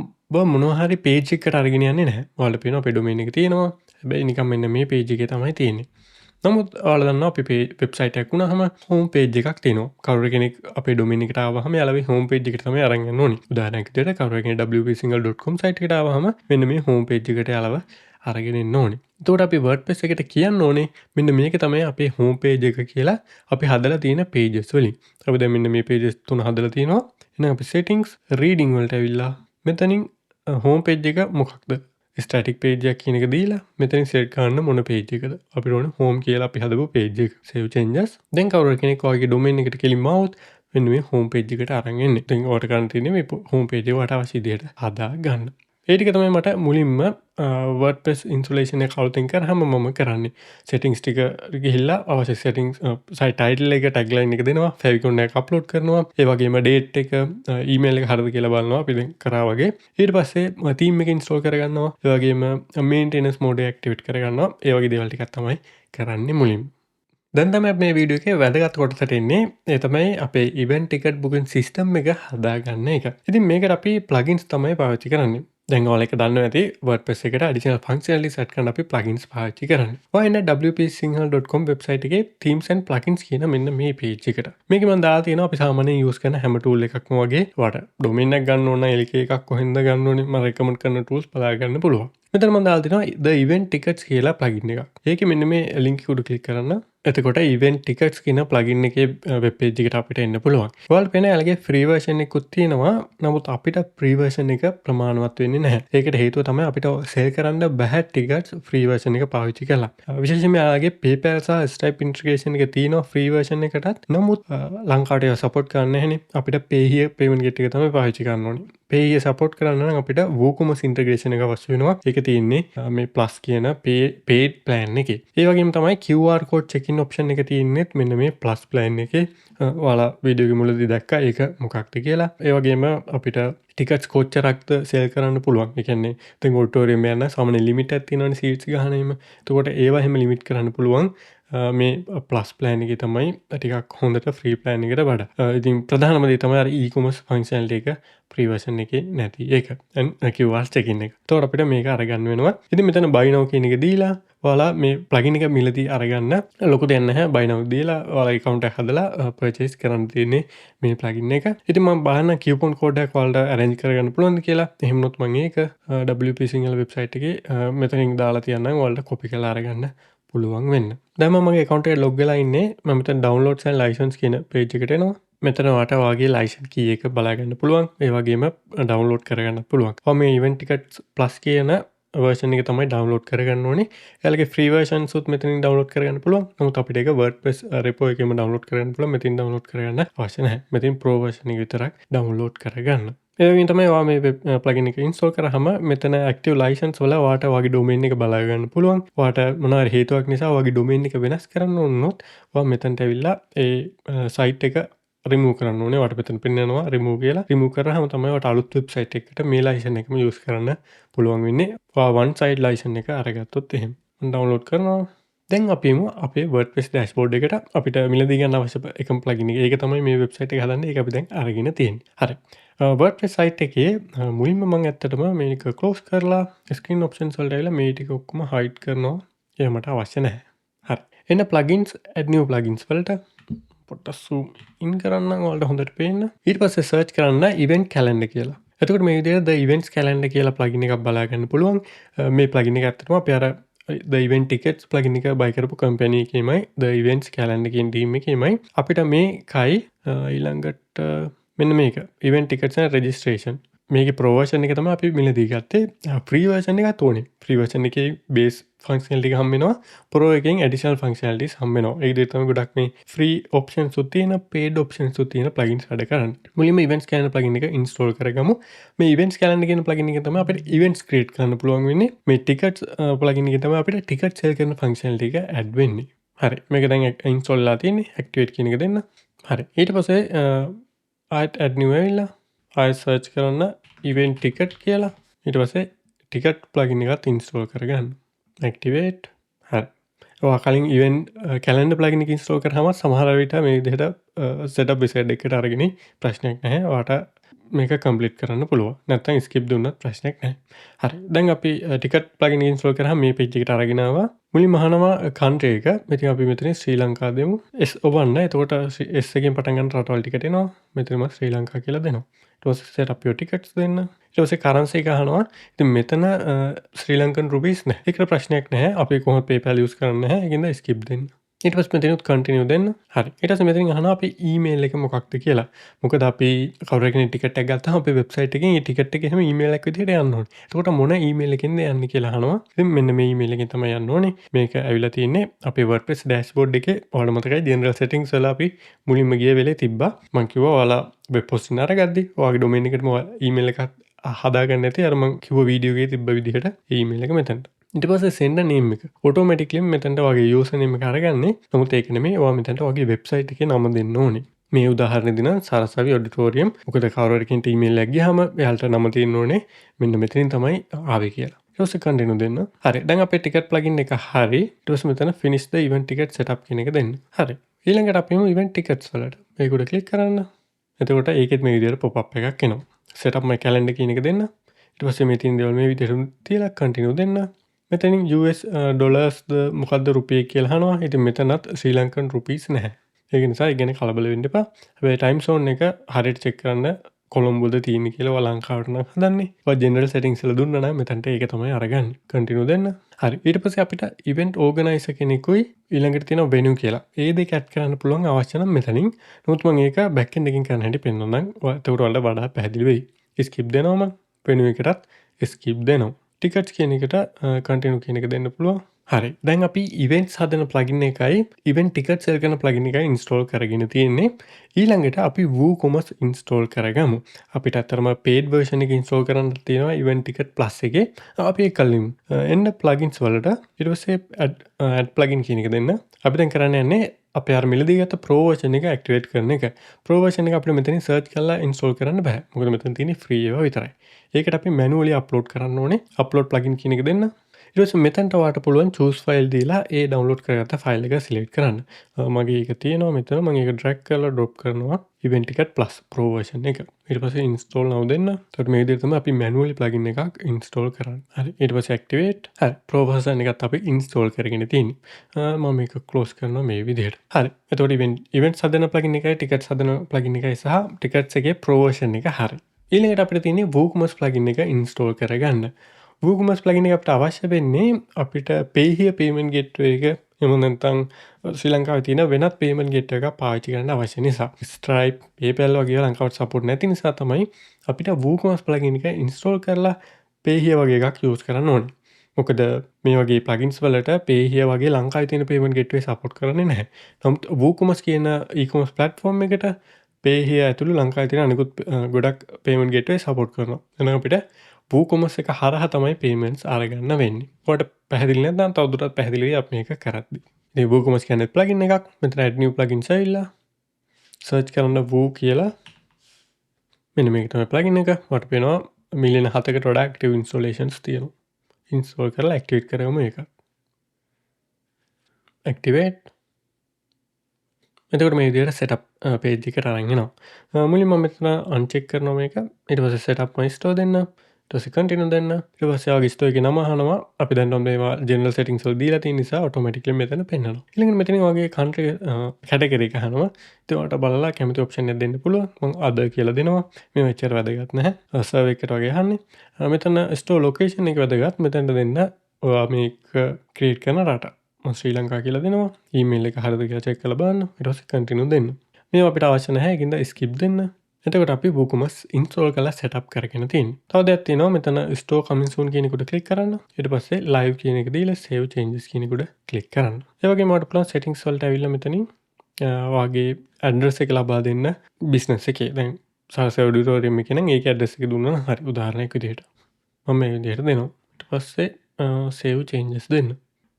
මොනවා හරි page එකකට අරගෙන යන්නේ නැහැ. ඔයාලට පේනවා අපේ domain එක තියෙනවා. හැබැයි නිකන් මෙන්න මේ page එකේ තමයි තියෙන්නේ. නමුත් ඔයාලා දන්නවා අපි වෙබ්සයිට් එකක් වුණාම home page එකක් තියෙනවා. කවුරු කෙනෙක් අපේ domain එකට ආවහම එයාලා home page එකට තමයි අරන් යන්න ඕනේ. උදාහරණයක් විදිහට කවුරු කෙනෙක් wpsingle.com site එකට ආවහම මෙන්න මේ home page එකට එයාලව අරගෙන එන්න ඕනේ. එතකොට අපි WordPress එකට කියන්න ඕනේ මෙන්න මේක තමයි අපේ home page එක කියලා අපි හදලා තියෙන pages වලින්. අපි දැන් මෙන්න මේ pages තුන හදලා තියෙනවා. එහෙනම් අපි settings reading වලට ඇවිල්ලා මෙතනින් home page එක මොකක්ද? ස්ටැටික් page එකක් කියන එක දීලා මෙතනින් select කරන්න මොන page එකද? අපිට ඕනේ home කියලා අපි හදපු page එක. save changes. දැන් කවුරු කෙනෙක් ඔයගේ domain එකට කෙලින්ම આવොත් මෙන්න මේ home page එකට අරන් එන්නේ. දැන් ඔයාලට කරන්න තියෙන්නේ මේ home page එක වට අවශ්‍ය විදිහට හදා ගන්න. ඒ ටික තමයි මට මුලින්ම WordPress installation එක අලුතෙන් කරාම මම කරන්නේ. settings ටික ගිහිල්ලා අවශ්‍ය settings site title එක tagline එක දෙනවා, favicon එක upload කරනවා, ඒ වගේම date එක email එක හරිද කියලා බලනවා අපි දැන් කරා වගේ. ඊට පස්සේ theme එක install කරගන්නවා, ඒ වගේම maintenance mode එක activate කරගන්නවා. ඒ වගේ දේවල් ටිකක් තමයි කරන්නේ මුලින්ම. දැන් තමයි මේ වීඩියෝ එකේ වැදගත් කොටසට එන්නේ. ඒ තමයි අපේ event ticket booking system එක හදාගන්න එක. ඉතින් මේකට අපි plugins තමයි පාවිච්චි කරන්නේ. දැන් ඔයාලා එක දන්නවා ඇති WordPress එකට additional functionalities set කරන්න අපි plugins පාවිච්චි කරන්නේ. ඔයා එන්න wpsingle.com website එකේ themes and plugins කියන මෙන්න මේ page එකට. මේක මම දාලා තියෙනවා අපි සාමාන්‍යයෙන් use කරන හැම tool එකක්ම වගේ. ඔයාලට domain එකක් ගන්න ඕන නම් LK එකක් කොහෙන්ද ගන්න ඕනේ මම recommend කරන tools බලා ගන්න පුළුවන්. මෙතන මම දාලා තියෙනවා the event tickets කියලා plugin එකක්. ඒකේ මෙන්න මේ link එක උඩ click කරන්න. එතකොට event tickets කියන plugin එකේ web page එකට අපිට එන්න පුළුවන්. ඔයාලට පේන යාලගේ free version එකකුත් තියෙනවා. නමුත් අපිට free version එක ප්‍රමාණවත් වෙන්නේ නැහැ. ඒකට හේතුව තමයි අපිට sell කරන්න බැහැ tickets free version එක පාවිච්චි කළා. විශේෂයෙන්ම යාලගේ PayPal සහ Stripe integration එක තියෙනවා free version එකටත්. නමුත් ලංකාවට ඒවා support කරන්නේ නැහැනේ. අපිට pay here payment gateway එක තමයි පාවිච්චි කරන්න ඕනේ. pay here support කරන්න නම් අපිට WooCommerce integration එක අවශ්‍ය වෙනවා. ඒක තියෙන්නේ මේ plus කියන paid plan එකේ. ඒ වගේම තමයි QR code checking option එක තියෙන්නේත් මෙන්න මේ plus plan එකේ. ඔයාලා වීඩියෝ එකේ මුලදී දැක්කා ඒක මොකක්ද කියලා. ඒ වගේම අපිට ටිකට්ස් කොච්චරක්ද සෙල් කරන්න පුළුවන්. ඒ කියන්නේ දැන් ඔඩිටෝරියම් යන සාමාන්‍ය ලිමිට් එකක් තියෙනවනේ සීට්ස් ගන්න එහෙම. එතකොට ඒවා හැම ලිමිට් කරන්න පුළුවන්. මේ ප්ලස් ප්ලෑන් එකේ තමයි ටිකක් හොඳට ෆ්‍රී ප්ලෑන් එකට වඩා. ඉතින් ප්‍රධානම දේ තමයි අර e-commerce functionality එක free version එකේ නැති එක. QR checking එක. එතකොට අපිට මේක අරගන්න වෙනවා. ඉතින් මෙතන buy now කියන එක දීලා ඔයාලා මේ plugin එක මිලදී අරගන්න ලොකු දෙයක් නැහැ. buy now දීලා ඔයාලා account එක හදලා purchase කරන්න තියෙන්නේ මේ plugin එක. ඉතින් මම බලන්න coupon code එකක් ඔයාලට arrange කරගන්න පුළුවන්ද කියලා. එහෙම නොත් මම ඒක WP Single website එකේ මෙතනින් දාලා තියන්නම් ඔයාලට copy කරලා අරගන්න පුළුවන් වෙන්න. දැන් මම මගේ account එකට log වෙලා ඉන්නේ. මම මෙතන downloads and license කියන page එකට එනවා. මෙතන ඔයාට ඔයාගේ license key එක බලා ගන්න පුළුවන්. ඒ වගේම download කරගන්නත් පුළුවන්. ඔයා මේ event tickets plus කියන version එක තමයි download කරගන්න ඕනේ. එයාලගේ free versions උත් මෙතනින් download කරගන්න පුළුවන්. නමුත් අපිට ඒක WordPress repo එකේම download කරගන්න පුළුවන්. මෙතනින් download කරගන්න අවශ්‍ය නැහැ. මෙතනින් pro version එක විතරක් download කරගන්න. ඒ වගේම තමයි ඔයා මේ plugin එක install කරාම මෙතන active license වල ඔයාට ඔයාගේ domain එක බලා ගන්න පුළුවන්. ඔයාට මොනවා හරි හේතුවක් නිසා ඔයාගේ domain එක වෙනස් කරන්න ඕනොත් ඔයා මෙතනට ඇවිල්ලා ඒ site එක remove කරන්න ඕනේ. ඔයාට මෙතන පෙන්නනවා remove කියලා. remove කරාම තමයි ඔයාට අලුත් website එකකට මේ license එකම use කරන්න පුළුවන් වෙන්නේ. ඔයා one side license එක අරගත්තොත් එහෙම. මම download කරනවා. දැන් අපිම අපේ WordPress ඩෑෂ්බෝඩ් එකට අපිට මිලදී ගන්න අවශ්‍ය එකම ප්ලගින් එක. ඒක තමයි මේ වෙබ්සයිට් එක හදන්න. ඒක අපි දැන් අරගෙන තියෙන්නේ. හරි. WordPress සයිට් එකේ මුලින්ම මම ඇත්තටම මේක ක්ලෝස් කරලා ස්ක්‍රීන් ඔප්ෂන්ස් වලට ඇවිල්ලා මේ ටික ඔක්කොම හයිඩ් කරනවා. ඒක මට අවශ්‍ය නැහැ. හරි. එන්න plugins add new plugins වලට පොඩ්ඩක් zoom in කරන්න ඔයාලට හොඳට පේන්න. ඊට පස්සේ search කරන්න event calendar කියලා. එතකොට මේ විදිහට the events calendar කියලා plugin එකක් බලා ගන්න පුළුවන්. මේ plugin එක ඇත්තටම අපි අර the event tickets plugin එක buy කරපු company එකේමයි the events calendar කියන team එකේමයි අපිට මේකයි ඊළඟට මෙන්න මේක event tickets and registration මේකේ pro version එක තමයි අපි මිලදී ගත්තේ free version එකත් ඕනේ free version එකේ base functionality එක හම්බ වෙනවා pro එකෙන් additional functionalities හම්බ වෙනවා ඒක දෙක තමයි ගොඩක් මේ free options උත් තියෙන paid options උත් තියෙන plugins වැඩ කරන්නේ මුලින්ම events calendar plugin එක install කරගමු මේ events calendar කියන plugin එක තමයි අපිට events create කරන්න පුළුවන් වෙන්නේ මේ tickets plugin එක තමයි අපිට ticket sell කරන functionality එක add වෙන්නේ හරි මේක දැන් install වෙලා තියෙන්නේ activate කියන එක දෙන්න හරි ඊට පස්සේ ආයෙත් add new වෙලා ආයෙත් search කරන්න event ticket කියලා ඊට පස්සේ ticket plugin එකත් install කරගන්න activate හරි ඔයා කලින් event calendar plugin එක install කරාම සමහර විට මේ විදිහට setup wizard එකට අරගෙන ප්‍රශ්නයක් නැහැ ඔයාට මේක complete කරන්න පුළුවන් නැත්නම් skip දුන්නත් ප්‍රශ්නයක් නැහැ හරි දැන් අපි ticket plugin එක install කරාම මේ page එකට අරගෙන ආවා මුලින්ම අහනවා country එක ඉතින් අපි මෙතන ශ්‍රී ලංකා දෙමු S ඔබන්න එතකොට S එකෙන් පටන් ගන්න රටවල් ටිකට එනවා මෙතනම ශ්‍රී ලංකා කියලා දෙනවා ඊට පස්සේ set up your tickets දෙන්න ඊට පස්සේ currency එක අහනවා ඉතින් මෙතන ශ්‍රී ලංකන් rupees නැහැ ඒකට ප්‍රශ්නයක් නැහැ අපි කොහොමද PayPal use කරන්නේ නැහැ ඒකින්ද skip දෙන්න ඊට පස්සේ මෙතනත් continue දෙන්න හරි ඊට පස්සේ මෙතනින් අහනවා අපි email එක මොකක්ද කියලා මොකද අපි කවුරු කෙනෙක් ටිකට් එකක් ගත්තාම අපේ වෙබ්සයිට් එකෙන් ඒ ටිකට් එක එහෙම email එකක් විදිහට යන්න ඕනේ එතකොට මොන email එකෙන්ද යන්නේ කියලා අහනවා ඉතින් මෙන්න මේ email එකෙන් තමයි යන්න ඕනේ මේක ඇවිල්ලා තියෙන්නේ අපේ WordPress dashboard එකේ ඔයාලා මතකයි general settings වල අපි මුලින්ම ගිය වෙලේ තිබ්බා මම කිව්වා ඔයාලා වෙබ් hosting අරගද්දි ඔයාගේ domain එකටම email එකක් හදාගන්න ඇති අර මම කිව්ව වීඩියෝ එකේ තිබ්බ විදිහට email එක මෙතනට ඊට පස්සේ sender name එක automatically මෙතනට වගේ user name එක අරගන්නේ නමුත් ඒක නෙමෙයි ඔයා මෙතනට වගේ website එකේ නම දෙන්න ඕනේ මේ උදාහරණෙදී නම් සරසවි auditorium මොකද කවුරු හරි කෙනෙක්ට email එකක් ගියාම එයාලට නම තියෙන්න ඕනේ මෙන්න මෙතනින් තමයි ආවේ කියලා ඊට පස්සේ continue දෙන්න හරි දැන් අපේ ticket plugin එක හරි ඊට පස්සේ මෙතන finish the event ticket setup කියන එක දෙන්න හරි ඊළඟට අපි event tickets වලට මේක උඩ click කරන්න එතකොට ඒකෙත් මේ විදිහට pop up එකක් එනවා set up my calendar කියන එක දෙන්න ඊට පස්සේ මේ තියෙන දේවල් මේ විදිහට තියලා continue දෙන්න මෙතනින් US ඩොලර්ස්ද මොකක්ද රුපිය කියලා අහනවා. ඉතින් මෙතනත් ශ්‍රී ලංකන් රුපීස් නැහැ. ඒක නිසා ඒ ගැන කලබල වෙන්න එපා. හැබැයි ටයිම් සෝන් එක හරියට චෙක් කරන්න කොළඹද තියෙන්නේ කියලා ඔයා ලංකාවට නම් හදන්නේ. ඔයා ජෙනරල් සෙටින්ග්ස් වල දුන්නා නම් මෙතනට ඒක තමයි අරගන්නේ. කන්ටිනියු දෙන්න. හරි. ඊට පස්සේ අපිට ඉවෙන්ට් ඕගනයිසර් කෙනෙකුයි ඊළඟට තියෙනවා වෙන්යු කියලා. ඒ දෙක ඇඩ් කරන්න පුළුවන් අවශ්‍ය නම් මෙතනින්. නමුත් මම ඒක බෑක් එන්ඩ් එකකින් කරන්න හැටි පෙන්නනවා නම් ඒකට වලට වඩා පැහැදිලි වෙයි. ස්කිප් දෙනවා මම. වෙන්යු එකටත් ස්කිප් දෙනවා. ටිකට්ස් කියන එකට කන්ටිනියු කියන එක දෙන්න පුළුවන්. හරි. දැන් අපි ඉවෙන්ට්ස් හදන ප්ලගින් එකයි ඉවෙන්ට් ටිකට් සෙල් කරන ප්ලගින් එකයි ඉන්ස්ටෝල් කරගෙන තියෙන්නේ. ඊළඟට අපි WooCommerce ඉන්ස්ටෝල් කරගමු. අපිට අතරම paid version එක ඉන්ස්ටෝල් කරන්න තියෙනවා event ticket plus එකේ. අපි ඒක කලින් එන්න plugins වලට ඊට පස්සේ add plugin කියන එක දෙන්න. අපි දැන් කරන්න යන්නේ අපේ අර මිලදී ගත්ත pro version එක activate කරන එක. pro version එක අපිට මෙතනින් search කරලා install කරන්න බෑ. මොකද මෙතන තියෙන්නේ free ඒවා විතරයි. ඒකට අපි manually upload කරන්න ඕනේ. upload plugin කියන එක දෙන්න. ඊට පස්සේ මෙතනට ඔයාලට පුළුවන් choose file දීලා ඒ download කරගත්ත file එක select කරන්න. මගේ ඒක තියෙනවා මෙතන මම ඒක drag කරලා drop කරනවා event ticket plus pro version එක. ඊට පස්සේ install now දෙන්න. එතකොට මේ විදිහට තමයි අපි manually plugin එකක් install කරන්නේ. හරි. ඊට පස්සේ activate. හරි. pro version එකත් අපි install කරගෙන තියෙන්නේ. මම මේක close කරනවා මේ විදිහට. හරි. එතකොට events හදන plugin එකයි tickets හදන plugin එකයි සහ tickets එකේ pro version එක හරි. ඊළඟට අපිට තියෙන්නේ WooCommerce plugin එක install කරගන්න. WooCommerce plugin එක අපිට අවශ්‍ය වෙන්නේ අපිට pay here payment gateway එක එහෙම නැත්නම් ශ්‍රී ලංකාවේ තියෙන වෙනත් payment gateway එකක් පාවිච්චි කරන්න අවශ්‍ය නිසා Stripe, PayPal වගේ ලංකාවට support නැති නිසා තමයි අපිට WooCommerce plugin එක install කරලා pay here වගේ එකක් use කරන්න ඕනේ. මොකද මේ වගේ plugins වලට pay here වගේ ලංකාවේ තියෙන payment gateway support කරන්නේ නැහැ. නමුත් WooCommerce කියන e-commerce platform එකට pay here ඇතුළු ලංකාවේ තියෙන අනිකුත් ගොඩක් payment gateway support කරනවා. එහෙනම් අපිට WooCommerce එක හරහා තමයි payments අරගන්න වෙන්නේ. ඔයාලට පැහැදිලි නැත්නම් තවදුරටත් පැහැදිලි වෙයි අපි මේක කරද්දී. ඉතින් WooCommerce කියන්නේ plugin එකක්. මෙතන add new plugins ඇවිල්ලා search කරන්න Woo කියලා. මෙන්න මේක තමයි plugin එක. ඔයාලට පේනවා මිලියන 7කට වඩා active installations තියෙනවා. install කරලා activate කරගමු ඒක. ඇක්ටිවේට්. එතකොට මේ විදිහට සෙටප් පේජ් එකට අරන් එනවා. මුලින්ම මම මෙතන අන්චෙක් කරනවා මේක. ඊට පස්සේ සෙටප් මයි ස්ටෝර් දෙන්න. ඊට පස්සේ කන්ටිනියු දෙන්න. ඊට පස්සේ ආගේ ස්ටෝර් එකේ නම අහනවා. අපි දැන් මේවා ජෙනරල් සෙටින්ග්ස් වල දීලා තියෙන නිසා ඔටෝමැටිකලි මෙතන පෙන්නනවා. ඊළඟට මෙතනින් වගේ කන්ට්‍රි කැටගරි එක අහනවා. ඉතින් ඔයාලට බලලා කැමති ඔප්ෂන් එකක් දෙන්න පුළුවන්. මම අද කියලා දෙනවා. මේව එච්චර වැදගත් නැහැ. සර්වර් එකට වගේ අහන්නේ. මෙතන ස්ටෝර් ලොකේෂන් එක වැදගත්. මෙතනට දෙන්න ඔයා මේක ක්‍රියේට් කරන රට. මම ශ්‍රී ලංකා කියලා දෙනවා. ඊමේල් එක හරියද කියලා චෙක් කරලා බලන්න. ඊට පස්සේ කන්ටිනියු දෙන්න. මේවා අපිට අවශ්‍ය නැහැ. ඒකින්ද ස්කිප් දෙන්න. එතකොට අපි WooCommerce ඉන්ස්ටෝල් කරලා සෙටප් කරගෙන තියෙනවා. තව දෙයක් තියෙනවා. මෙතන ස්ටෝර් කමින් සූන් කියන එකට ක්ලික් කරන්න. ඊට පස්සේ ලයිව් කියන එක දීලා සේව් චේන්ජස් කියන එකට ක්ලික් කරන්න. ඒ වගේම ඔයාලට පුළුවන් සෙටින්ග්ස් වලට ඇවිල්ලා මෙතනින් ඔයාගේ ඇඩ්‍රස් එක ලබා දෙන්න බිස්නස් එකේ. දැන් සාරසෙ ඔඩිටෝරියම් එකේ නම් ඒකේ ඇඩ්‍රස් එක දුන්නා නම් හරි. උදාහරණයක් විදිහට. මම මේ විදිහට දෙනවා. ඊට පස්සේ සේව් චේන්ජස් දෙන්න.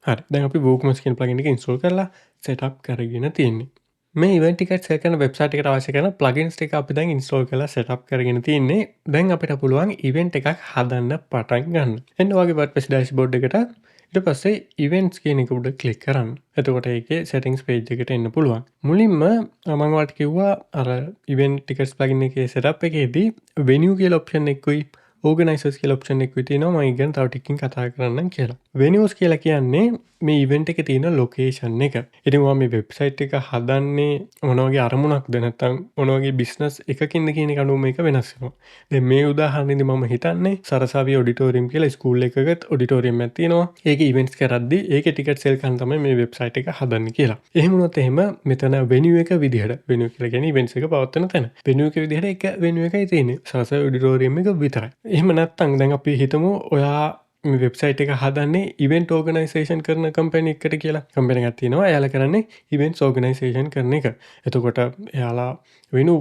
හරි. දැන් අපි WooCommerce කියන ප්ලගින් එක ඉන්ස්ටෝල් කරලා සෙටප් කරගෙන තියෙන්නේ. මේ ඉවෙන්ට් ටිකට් සෙල් කරන වෙබ්සයිට් එකට අවශ්‍ය කරන ප්ලගින්ස් ටික අපි දැන් ඉන්ස්ටෝල් කරලා සෙටප් කරගෙන තියෙන්නේ. දැන් අපිට පුළුවන් ඉවෙන්ට් එකක් හදන්න පටන් ගන්න. එන්න ඔයාගේ WordPress dashboard එකට ඊට පස්සේ ඉවෙන්ට්ස් කියන එක උඩ ක්ලික් කරන්න. එතකොට ඒකේ settings page එකට එන්න පුළුවන්. මුලින්ම මම ඔයාලට කිව්වා අර ඉවෙන්ට් ටිකට්ස් ප්ලගින් එකේ setup එකේදී venue කියලා option එකකුයි ඕගනයිසර්ස් කියලා ඔප්ෂන් එකකුයි තියෙනවා. මම ඉගෙන තව ටිකකින් කතා කරන්නම් කියලා. venues කියලා කියන්නේ මේ ඉවෙන්ට් එකේ තියෙන ලොකේෂන් එක. ඉතින් ඔයා මේ වෙබ්සයිට් එක හදන්නේ මොන වගේ අරමුණක්ද නැත්නම් මොන වගේ බිස්නස් එකකින්ද කියන එක අනුව මේක වෙනස් වෙනවා. දැන් මේ උදාහරණෙදි මම හිතන්නේ සරසාවි ඔඩිටෝරියම් කියලා ස්කූල් එකකට ඔඩිටෝරියම් එකක් තියෙනවා. ඒකේ ඉවෙන්ට්ස් කරද්දී ඒකේ ටිකට් සෙල් කරන තමයි මේ වෙබ්සයිට් එක හදන්නේ කියලා. එහෙම වුණොත් එහෙම මෙතන venue එක විදිහට venue කියලා කියන්නේ ඉවෙන්ට්ස් එක පවත්වන තැන. venue එක විදිහට එක venue එකයි තියෙන්නේ. සරසාවි ඔඩිටෝරියම් එක විතරයි. එහෙම නැත්නම් දැන් අපි හිතමු ඔයා මේ වෙබ්සයිට් එක හදන්නේ ඉවෙන්ට් ඕගනයිසේෂන් කරන කම්පැනි එකකට කියලා. කම්පැනි එකක් තියෙනවා. එයාලා කරන්නේ ඉවෙන්ට්ස් ඕගනයිසේෂන් කරන එක. එතකොට එයාලා වෙනු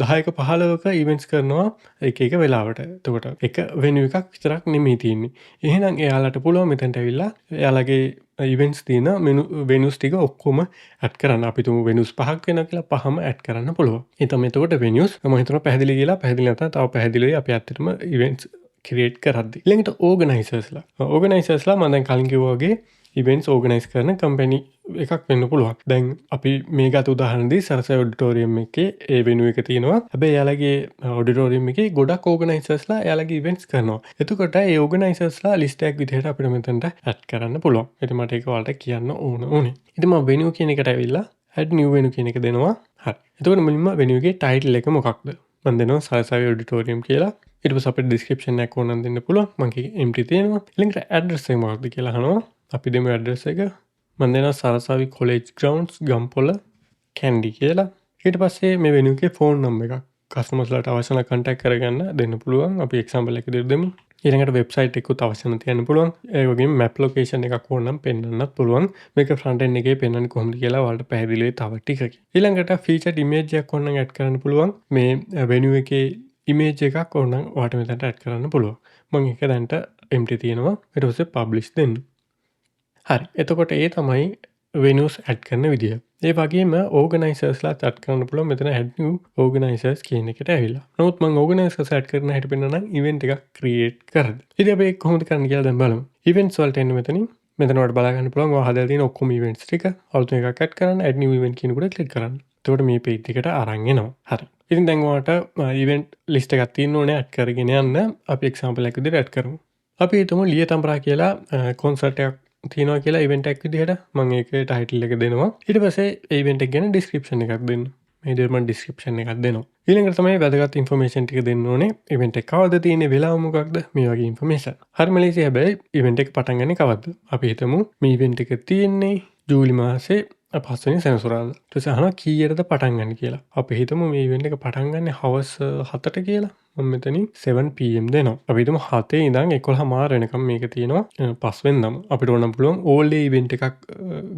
10ක 15ක ඉවෙන්ට්ස් කරනවා එක එක වෙලාවට. එතකොට එක වෙනු එකක් විතරක් නෙමෙයි තියෙන්නේ. එහෙනම් එයාලට පුළුවන් මෙතනට ඇවිල්ලා එයාලගේ ඉවෙන්ට්ස් තියෙන වෙනුස් ටික ඔක්කොම ඇඩ් කරන්න. අපි තුමු වෙනුස් 5ක් වෙනවා කියලා 5ම ඇඩ් කරන්න පුළුවන්. ඒ තමයි එතකොට වෙනුස් මම හිතනවා පැහැදිලි කියලා. පැහැදිලි නැත්නම් තව පැහැදිලිවයි අපි ඇත්තටම ඉවෙන්ට්ස් ක්‍රියේට් කරද්දි. ඊළඟට ඕගනයිසර්ස්ලා. ඕගනයිසර්ස්ලා මම දැන් කලින් කිව්වා වගේ ඉවෙන්ට්ස් ඕගනයිස් කරන කම්පැනි එකක් වෙන්න පුළුවන්. දැන් මේ ගත උදාහරණෙදී සරසයි ඔඩිටෝරියම් එකේ ඒ වෙනු එක තියෙනවා. හැබැයි එයාලගේ ඔඩිටෝරියම් එකේ ගොඩක් ඕගනයිසර්ස්ලා එයාලගේ ඉවෙන්ට්ස් කරනවා. එතකොට ඒ ඕගනයිසර්ස්ලා ලිස්ට් එකක් විදිහට අපිට මෙතනට ඇඩ් කරන්න පුළුවන්. ඉතින් මට ඒක ඔයාලට කියන්න ඕනේ. ඉතින් මම වෙනු කියන එකට ඇවිල්ලා add new venue කියන එක දෙනවා. හරි. එතකොට මුලින්ම venue එකේ title එක මොකක්ද? මම දෙනවා සරසයි ඔඩිටෝරියම් කියලා. ඊට පස්සේ අපිට description එකක් ඕනනම් දෙන්න පුළුවන්. මම empty තියෙනවා. ඊළඟට address එක මොකක්ද කියලා අහනවා. අපි දෙමු address එක. මම දෙනවා සරසවි college grounds ගම්පොළ කැන්ඩි කියලා. ඊට පස්සේ මේ venue එකේ phone number එකක් customers ලාට අවශ්‍ය නම් contact කරගන්න දෙන්න පුළුවන්. අපි example එක විදිහට දෙමු. ඊළඟට website එකකුත් අවශ්‍ය නම් තියන්න පුළුවන්. ඒ වගේම map location එකක් ඕනනම් පෙන්වන්නත් පුළුවන්. මේක front end එකේ පෙන්වන්නේ කොහොමද කියලා ඔයාලට පැහැදිලිව තව ටිකකින්. ඊළඟට featured image එකක් ඕනනම් add කරන්න පුළුවන්. මේ venue එකේ image එකක් ඕනනම් ඔයාලට මෙතනට add කරන්න පුළුවන්. මම ඒක දැන්ට empty තියෙනවා. ඊට පස්සේ publish දෙන්න. හරි. එතකොට ඒ තමයි venues add කරන විදිය. ඒ වගේම organisers-ලාත් add කරන්න පුළුවන්. මෙතන add new organisers කියන එකට ඇවිල්ලා. නමුත් මම organisers add කරන හැටි පෙන්නනම් event එකක් create කරද්දී. ඉතින් අපි ඒක කොහොමද කරන්න කියලා දැන් බලමු. events වලට එන්න මෙතනින් මෙතන ඔයාලට බලා ගන්න පුළුවන්. ඔයා හදලා තියෙන ඔක්කොම events ටික අලුතෙන් එකක් add කරන්න add new event කියන උඩ click කරන්න. එතකොට මේ page එකට අරන් එනවා. හරි. ඉතින් දැන් ඔයාලට event list එකක් තියෙන්න ඕනේ add කරගෙන යන්න. අපි example එකක් විදිහට add කරමු. අපි හිතමු ලියතම්බරා කියලා concert එකක් තියෙනවා කියලා event එකක් විදිහට මම ඒකේ title එක දෙනවා. ඊට පස්සේ ඒ event එක ගැන description එකක් දෙන්න. මේ විදිහට මම description එකක් දෙනවා. ඊළඟට තමයි වැදගත් information ටික දෙන්න ඕනේ. event එක කවද්ද තියෙන්නේ, වෙලාව මොකක්ද, මේ වගේ information. හරිම ලේසි. හැබැයි event එක පටන් ගන්නේ කවද්ද? අපි හිතමු මේ event එක තියෙන්නේ ජූලි මාසේ 5 වෙනි සෙනසුරාදා. ඊට පස්සේ අහනවා කීයටද පටන් ගන්න කියලා. අපි හිතමු මේ event එක පටන් ගන්නේ හවස 7ට කියලා. මම මෙතනින් 7 pm දෙනවා. අපි හිතමු 7 ඉඳන් 11 මාර වෙනකම් මේක තියෙනවා 5 වෙනිදාම. අපිට ඕනම් පුළුවන් all day event එකක්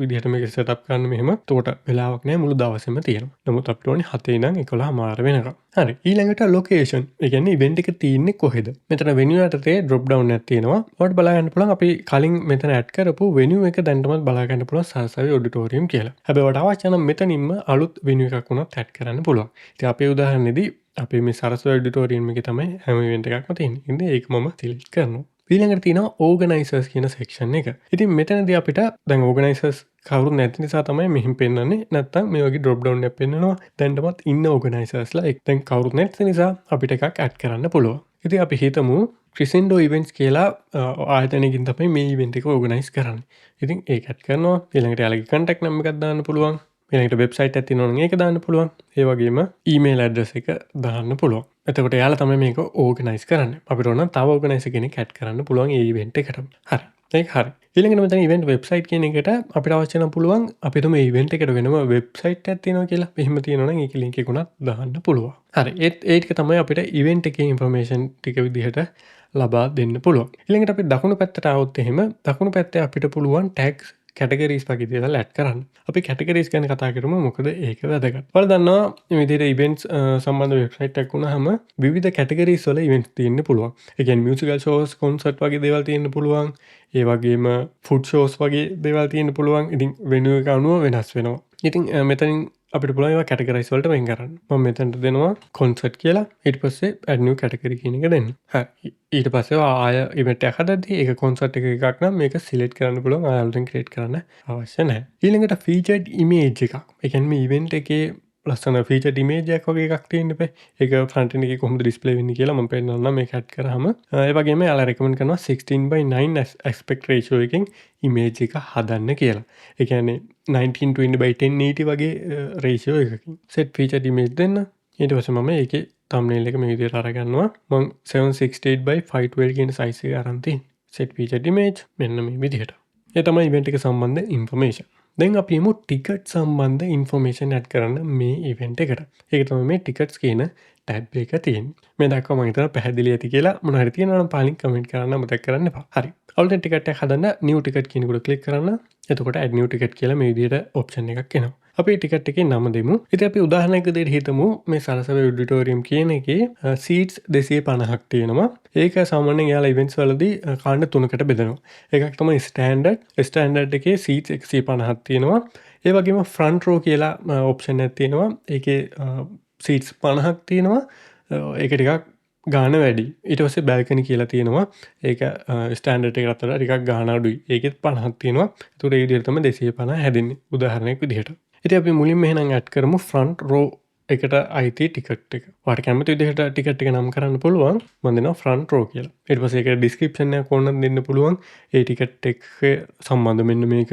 විදිහට මේක setup කරන්න මෙහෙම. එතකොට වෙලාවක් නැහැ, මුළු දවසෙම තියෙනවා. නමුත් අපිට ඕනේ 7 ඉඳන් 11 මාර වෙනකම්. හරි. ඊළඟට location. ඒ කියන්නේ event එක තියෙන්නේ කොහෙද? මෙතන venue යටතේ drop down එකක් තියෙනවා. ඔයාලට බලා ගන්න පුළුවන් අපි කලින් මෙතන add කරපු venue එක දැන්ටමත් බලා ගන්න පුළුවන් සරසවි auditorium කියලා. හැබැයි ඔයාලට අවශ්‍ය නම් මෙතනින්ම අලුත් venue එකක් වුණත් add කරන්න පුළුවන්. ඉතින් අපේ උදාහරණෙදී අපි මේ සරසවි ඔඩිටෝරියම් එකේ තමයි හැම ඉවෙන්ට් එකක්ම තියෙන්නේ. ඉතින් ඒක මම සිලෙක්ට් කරනවා. ඊළඟට තියෙනවා ඕගනයිසර්ස් කියන සෙක්ෂන් එක. ඉතින් මෙතනදී අපිට දැන් ඕගනයිසර්ස් කවුරුත් නැති නිසා තමයි මෙහෙම පෙන්වන්නේ. නැත්තම් මේ වගේ ඩ්‍රොප් ඩවුන් එකක් පෙන්වනවා. දැන්ටමත් ඉන්න ඕගනයිසර්ස්ලා දැන් කවුරුත් නැති නිසා අපිට එකක් ඇඩ් කරන්න පුළුවන්. ඉතින් අපි හිතමු ක්‍රිසෙන්ඩෝ ඉවෙන්ට්ස් කියලා ආයතනයකින් තමයි මේ ඉවෙන්ට් එක ඕගනයිස් කරන්නේ. ඉතින් ඒක ඇඩ් කරනවා. ඊළඟට යාළුවගේ කන්ටැක්ට් නම්බර් එකක් දාන්න පුළුවන්. ඊළඟට වෙබ්සයිට් එකක් තියෙනවා නම් ඒක දාන්න පුළුවන්. ඒ වගේම ඊමේල් ඇඩ්‍රස් එක දාන්න පුළුවන්. එතකොට යාලා තමයි මේක ඕගනයිස් කරන්නේ. අපිට ඕන නම් තව ඕගනයිසර් කෙනෙක් ඇඩ් කරන්න පුළුවන් ඒ ඉවෙන්ට් එකට. හරි. ඒක හරි. ඊළඟට මෙතන ඉවෙන්ට් වෙබ්සයිට් කියන එකට අපිට අවශ්‍ය නම් පුළුවන් අපි තුම ඉවෙන්ට් එකට වෙනම වෙබ්සයිට් එකක් තියෙනවා කියලා. එහෙම තියෙනවා නම් ඒකේ ලින්ක් එක උනත් දාන්න පුළුවන්. හරි. ඒ ටික තමයි අපිට ඉවෙන්ට් එකේ ඉන්ෆර්මේෂන් ටික විදිහට ලබා දෙන්න පුළුවන්. ඊළඟට අපි දකුණු පැත්තට આવොත් එහෙම දකුණු පැත්තේ අපිට පුළුවන් ටැග්ස් කැටගරීස් වගේ දේවල් ඇඩ් කරන්න. අපි කැටගරීස් ගැන කතා කරමු මොකද ඒක වැදගත්. ඔයාලා දන්නවා මේ විදිහට ඉවෙන්ට්ස් සම්බන්ධ වෙබ්සයිට් එකක් වුණාම විවිධ කැටගරීස් වල ඉවෙන්ට්ස් තියෙන්න පුළුවන්. ඒ කියන්නේ මියුසිකල් ෂෝස්, කොන්සර්ට් වගේ දේවල් තියෙන්න පුළුවන්. ඒ වගේම ෆුඩ් ෂෝස් වගේ දේවල් තියෙන්න පුළුවන්. ඉතින් වෙන්යු එක අනුව වෙනස් වෙනවා. ඉතින් මෙතනින් අපිට පුළුවන් ඒවා කැටගරයිස් වලට වෙන් කරන්න. මම මෙතනට දෙනවා කොන්සර්ට් කියලා. ඊට පස්සේ ඇඩ් නිව් කැටගරි කියන එක දෙන්න. හරි. ඊට පස්සේ ආය ඉවෙන්ට් එකක් හදද්දී ඒක කොන්සර්ට් එකක් නම් මේක සිලෙක්ට් කරන්න පුළුවන්. ආය අලුතෙන් ක්‍රියේට් කරන්න අවශ්‍ය නැහැ. ඊළඟට ෆීචර්ඩ් ඉමේජ් එකක්. ඒ කියන්නේ මේ ඉවෙන්ට් එකේ ලස්සන ෆීචර්ඩ් ඉමේජ් එකක් වගේ එකක් තියෙන්න බෑ. ඒක ෆ්‍රන්ට් එන්ඩ් එකේ කොහොමද ඩිස්ප්ලේ වෙන්නේ කියලා මම පෙන්නන්නම් මේක ඇඩ් කරාම. ඒ වගේම යාලා රෙකමන්ඩ් කරනවා 16:9 aspect ratio එකෙන් ඉමේජ් එක හදන්න කියලා. ඒ කියන්නේ 1920/1080 වගේ රේෂියෝ එකකින්. set featured image දෙන්න. ඊට පස්සේ මම ඒකේ thumbnail එක මේ විදිහට අරගන්නවා. මම 768/512 කියන size එක අරන් තියෙන්නේ. set featured image මෙන්න මේ විදිහට. ඒ තමයි ඉවෙන්ට් එක සම්බන්ධ ඉන්ෆර්මේෂන්. දැන් අපි යමු ටිකට් සම්බන්ධ ඉන්ෆර්මේෂන් ඇඩ් කරන්න මේ ඉවෙන්ට් එකට. ඒක තමයි මේ ටිකට්ස් කියන ටැබ් එක තියෙන්නේ. මේ දක්වා මම හිතනවා පැහැදිලි ඇති කියලා. මොන හරි තියෙනවා නම් පාලින් කමෙන්ට් කරන්න මතක් කරන්න එපා. හරි. අවුලෙන් ටිකට් එකක් හදන්න නිව් ටිකට් කියන එකට ක්ලික් කරන්න. එතකොට ඇඩ් නිව් ටිකට් කියලා මේ විදිහට ඔප්ෂන් එකක් එනවා. අපි ටිකට් එකේ නම දෙමු. ඉතින් අපි උදාහරණයක් විදිහට හිතමු මේ සරසවි ඔඩිටෝරියම් කියන එකේ සීට්ස් 250ක් තියෙනවා. ඒක සාමාන්‍යයෙන් යාලා ඉවෙන්ට්ස් වලදී කාණ්ඩ තුනකට බෙදනවා. එකක් තමයි ස්ටෑන්ඩඩ්. ස්ටෑන්ඩඩ් එකේ සීට්ස් 150ක් තියෙනවා. ඒ වගේම ෆ්‍රන්ට් රෝ කියලා ඔප්ෂන් එකක් තියෙනවා. ඒකේ සීට්ස් 50ක් තියෙනවා. ඒක ටිකක් ගාන වැඩි. ඊට පස්සේ බැල්කනි කියලා තියෙනවා. ඒක ස්ටෑන්ඩඩ් එකට වඩා ටිකක් ගාන අඩුයි. ඒකෙත් 50ක් තියෙනවා. ඒතකොට ඒ විදිහට තමයි 250 හැදෙන්නේ. උදාහරණයක් විදිහට. ඉතින් අපි මුලින්ම එහෙනම් ඇඩ් කරමු ෆ්‍රන්ට් රෝ එකට අයිති ටිකට් එක. ඔයාලට කැමති විදිහට ටිකට් එක නම් කරන්න පුළුවන්. මම දෙනවා ෆ්‍රන්ට් රෝ කියලා. ඊට පස්සේ ඒකට ඩිස්ක්‍රිප්ෂන් එකක් ඕනනම් දෙන්න පුළුවන්. ඒ ටිකට් එක සම්බන්ධ මෙන්න මේක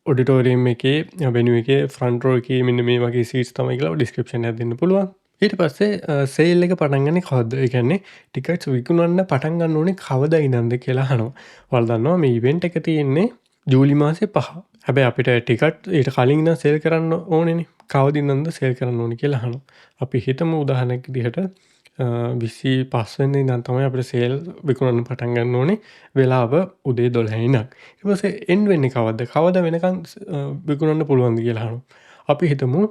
ඔඩිටෝරියම් එකේ වෙන්යු එකේ ෆ්‍රන්ට් රෝ එකේ මෙන්න මේ වගේ සීට්ස් තමයි කියලා ඩිස්ක්‍රිප්ෂන් එකක් දෙන්න පුළුවන්. ඊට පස්සේ සේල් එක පටන් ගන්නේ කවද්ද? ඒ කියන්නේ ටිකට්ස් විකුණන්න පටන් ගන්න ඕනේ කවදා ඉඳන්ද කියලා අහනවා. ඔයාලා දන්නවා මේ ඉවෙන්ට් එක තියෙන්නේ ජූලි මාසේ 5. හැබැයි අපිට ටිකට් ඊට කලින් ඉඳන් සේල් කරන්න ඕනේනේ. කවද ඉඳන්ද සේල් කරන්න ඕනේ කියලා අහනවා. අපි හිතමු උදාහරණයක් විදිහට 25 වෙනිදා ඉඳන් තමයි අපිට සේල් විකුණන්න පටන් ගන්න ඕනේ. වෙලාව උදේ 12 ඉඳන්. ඊට පස්සේ එන්ඩ් වෙන්නේ කවද්ද? කවදා වෙනකන් විකුණන්න පුළුවන්ද කියලා අහනවා. අපි හිතමු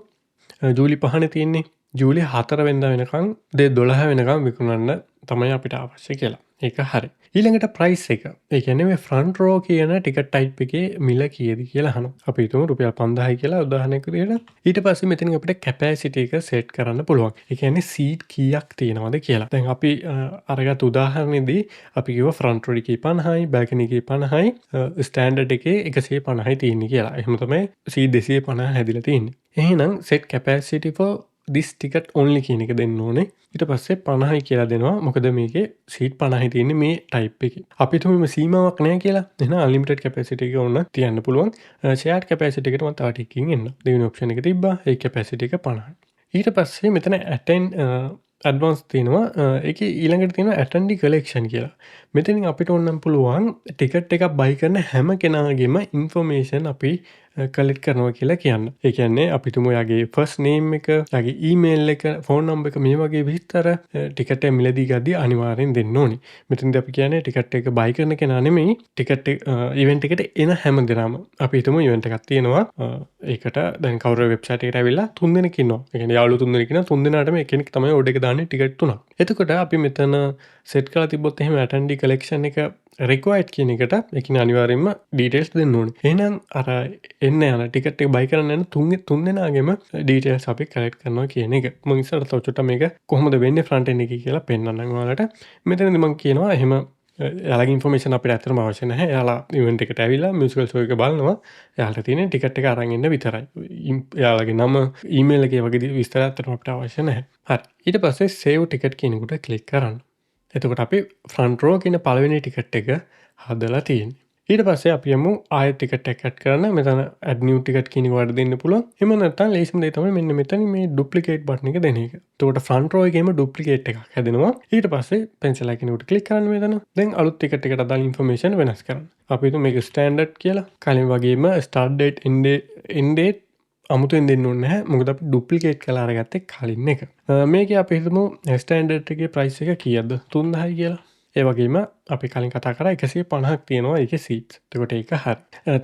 ජූලි 5නේ තියෙන්නේ. ජූලි 4 වෙනිදා වෙනකන් උදේ 12 වෙනකන් විකුණන්න තමයි අපිට අවශ්‍ය කියලා. ඒක හරි. ඊළඟට ප්‍රයිස් එක. ඒ කියන්නේ මේ ෆ්‍රන්ට් රෝ කියන ටිකට් ටයිප් එකේ මිල කීයද කියලා අහනවා. අපි හිතමු රුපියල් 5000යි කියලා උදාහරණයක් විදිහට. ඊට පස්සේ මෙතනින් අපිට කැපැසිටි එක සෙට් කරන්න පුළුවන්. ඒ කියන්නේ සීට් කීයක් තියෙනවද කියලා. දැන් අපි අරගත් උදාහරණෙදී අපි කිව්වා ෆ්‍රන්ට් රෝ එකේ 50යි, බැල්කනි එකේ 50යි, ස්ටෑන්ඩඩ් එකේ 150යි තියෙන්නේ කියලා. එහෙම තමයි සීට් 250 හැදිලා තියෙන්නේ. එහෙනම් set capacity for this ticket only කියන එක දෙන්න ඕනේ. ඊට පස්සේ 50යි කියලා දෙනවා. මොකද මේකේ සීට් 50යි තියෙන්නේ මේ ටයිප් එකේ. අපි තුමු මේ සීමාවක් නැහැ කියලා. එහෙනම් unlimited capacity එක ඕන තියන්න පුළුවන්. shared capacity එකට මම තව ටිකකින් එන්න. දෙවෙනි ඔප්ෂන් එක තිබ්බා. ඒ capacity එක 50යි. ඊට පස්සේ මෙතන attend advance තියෙනවා. ඒකේ ඊළඟට තියෙනවා attendee collection කියලා. මෙතනින් අපිට ඕනම් පුළුවන් ටිකට් එකක් buy කරන හැම කෙනාගේම information අපි කලෙක්ට් කරනවා කියලා කියන්න. ඒ කියන්නේ අපි තුමු යාගේ ෆස්ට් නේම් එක, යාගේ ඊමේල් එක, ෆෝන් නම්බර් එක මේ වගේ විස්තර ටිකට් එක මිලදී ගද්දී අනිවාර්යෙන් දෙන්න ඕනේ. මෙතනදී අපි කියන්නේ ටිකට් එක buy කරන කෙනා නෙමෙයි, ටිකට් එක ඉවෙන්ට් එකට එන හැම දෙනාම. අපි හිතමු ඉවෙන්ට් එකක් තියෙනවා. ඒකට දැන් කවුරු වෙබ්සයිට් එකට ඇවිල්ලා 3 දෙනෙක් ඉන්නවා. ඒ කියන්නේ යාළුවෝ 3 දෙනෙක් ඉන්නවා. 3 දෙනාටම එකෙනෙක් තමයි ඕඩර් එක දාන්නේ ටිකට් 3ක්. එතකොට අපි මෙතන සෙට් කරලා තිබ්බොත් එහෙම attendee collection එක required කියන එකට ඒ කියන්නේ අනිවාර්යයෙන්ම details දෙන්න ඕනේ. එහෙනම් අර එන්න යන ටිකට් එක buy කරන්න යන තුන් දෙනාගේම details අපි collect කරනවා කියන එක. මම ඉස්සරහට තව චුට්ටක් මේක කොහොමද වෙන්නේ front end එකේ කියලා පෙන්නන්නම් ඔයාලට. මෙතනදී මම කියනවා එහෙම එයාලගේ ඉන්ෆර්මේෂන් අපිට ඇත්තටම අවශ්‍ය නැහැ. එයාලා ඉවෙන්ට් එකට ඇවිල්ලා මියුසිකල් ෂෝ එක බලනවා. එයාලට තියෙන්නේ ටිකට් එක අරන් එන්න විතරයි. එයාලගේ නම, ඊමේල් එකේ වගේ විස්තර ඇත්තටම අපිට අවශ්‍ය නැහැ. හරි. ඊට පස්සේ සේව් ටිකට් කියන එකට ක්ලික් කරන්න. එතකොට අපි ෆ්‍රන්ට් රෝ කියන පළවෙනි ටිකට් එක හදලා තියෙන්නේ. ඊට පස්සේ අපි යමු ආයෙත් ටිකට් එකක් ඇඩ් කරන්න. මෙතන ඇඩ් නිව් ටිකට් කියන එකට දෙන්න පුළුවන්. එහෙම නැත්නම් ලේසිම දේ තමයි මෙන්න මෙතන මේ ඩුප්ලිකේට් බටන් එක දෙන එක. එතකොට ෆ්‍රන්ට් රෝ එකේම ඩුප්ලිකේට් එකක් හැදෙනවා. ඊට පස්සේ පෙන්සිල් අයිකන් එකට ක්ලික් කරන්න මෙතන. දැන් අලුත් ටිකට් එකට අදාළ ඉන්ෆර්මේෂන් වෙනස් කරන්න. අපි හිතමු මේක ස්ටෑන්ඩඩ් කියලා. කලින් වගේම ස්ටාර්ට් ඩේට් එන්ඩ් ඩේට් අමුතුවෙන් දෙන්න ඕනේ නැහැ. මොකද අපි ඩුප්ලිකේට් කරලා අරගත්තේ කලින් එක. මේකේ අපි හිතමු ස්ටෑන්ඩඩ් එකේ ප්‍රයිස් එක කීයද? 3000යි කියලා. ඒ වගේම අපි කලින් කතා කරා 150ක් තියෙනවා ඒකේ සීට්ස්. එතකොට ඒක හරි.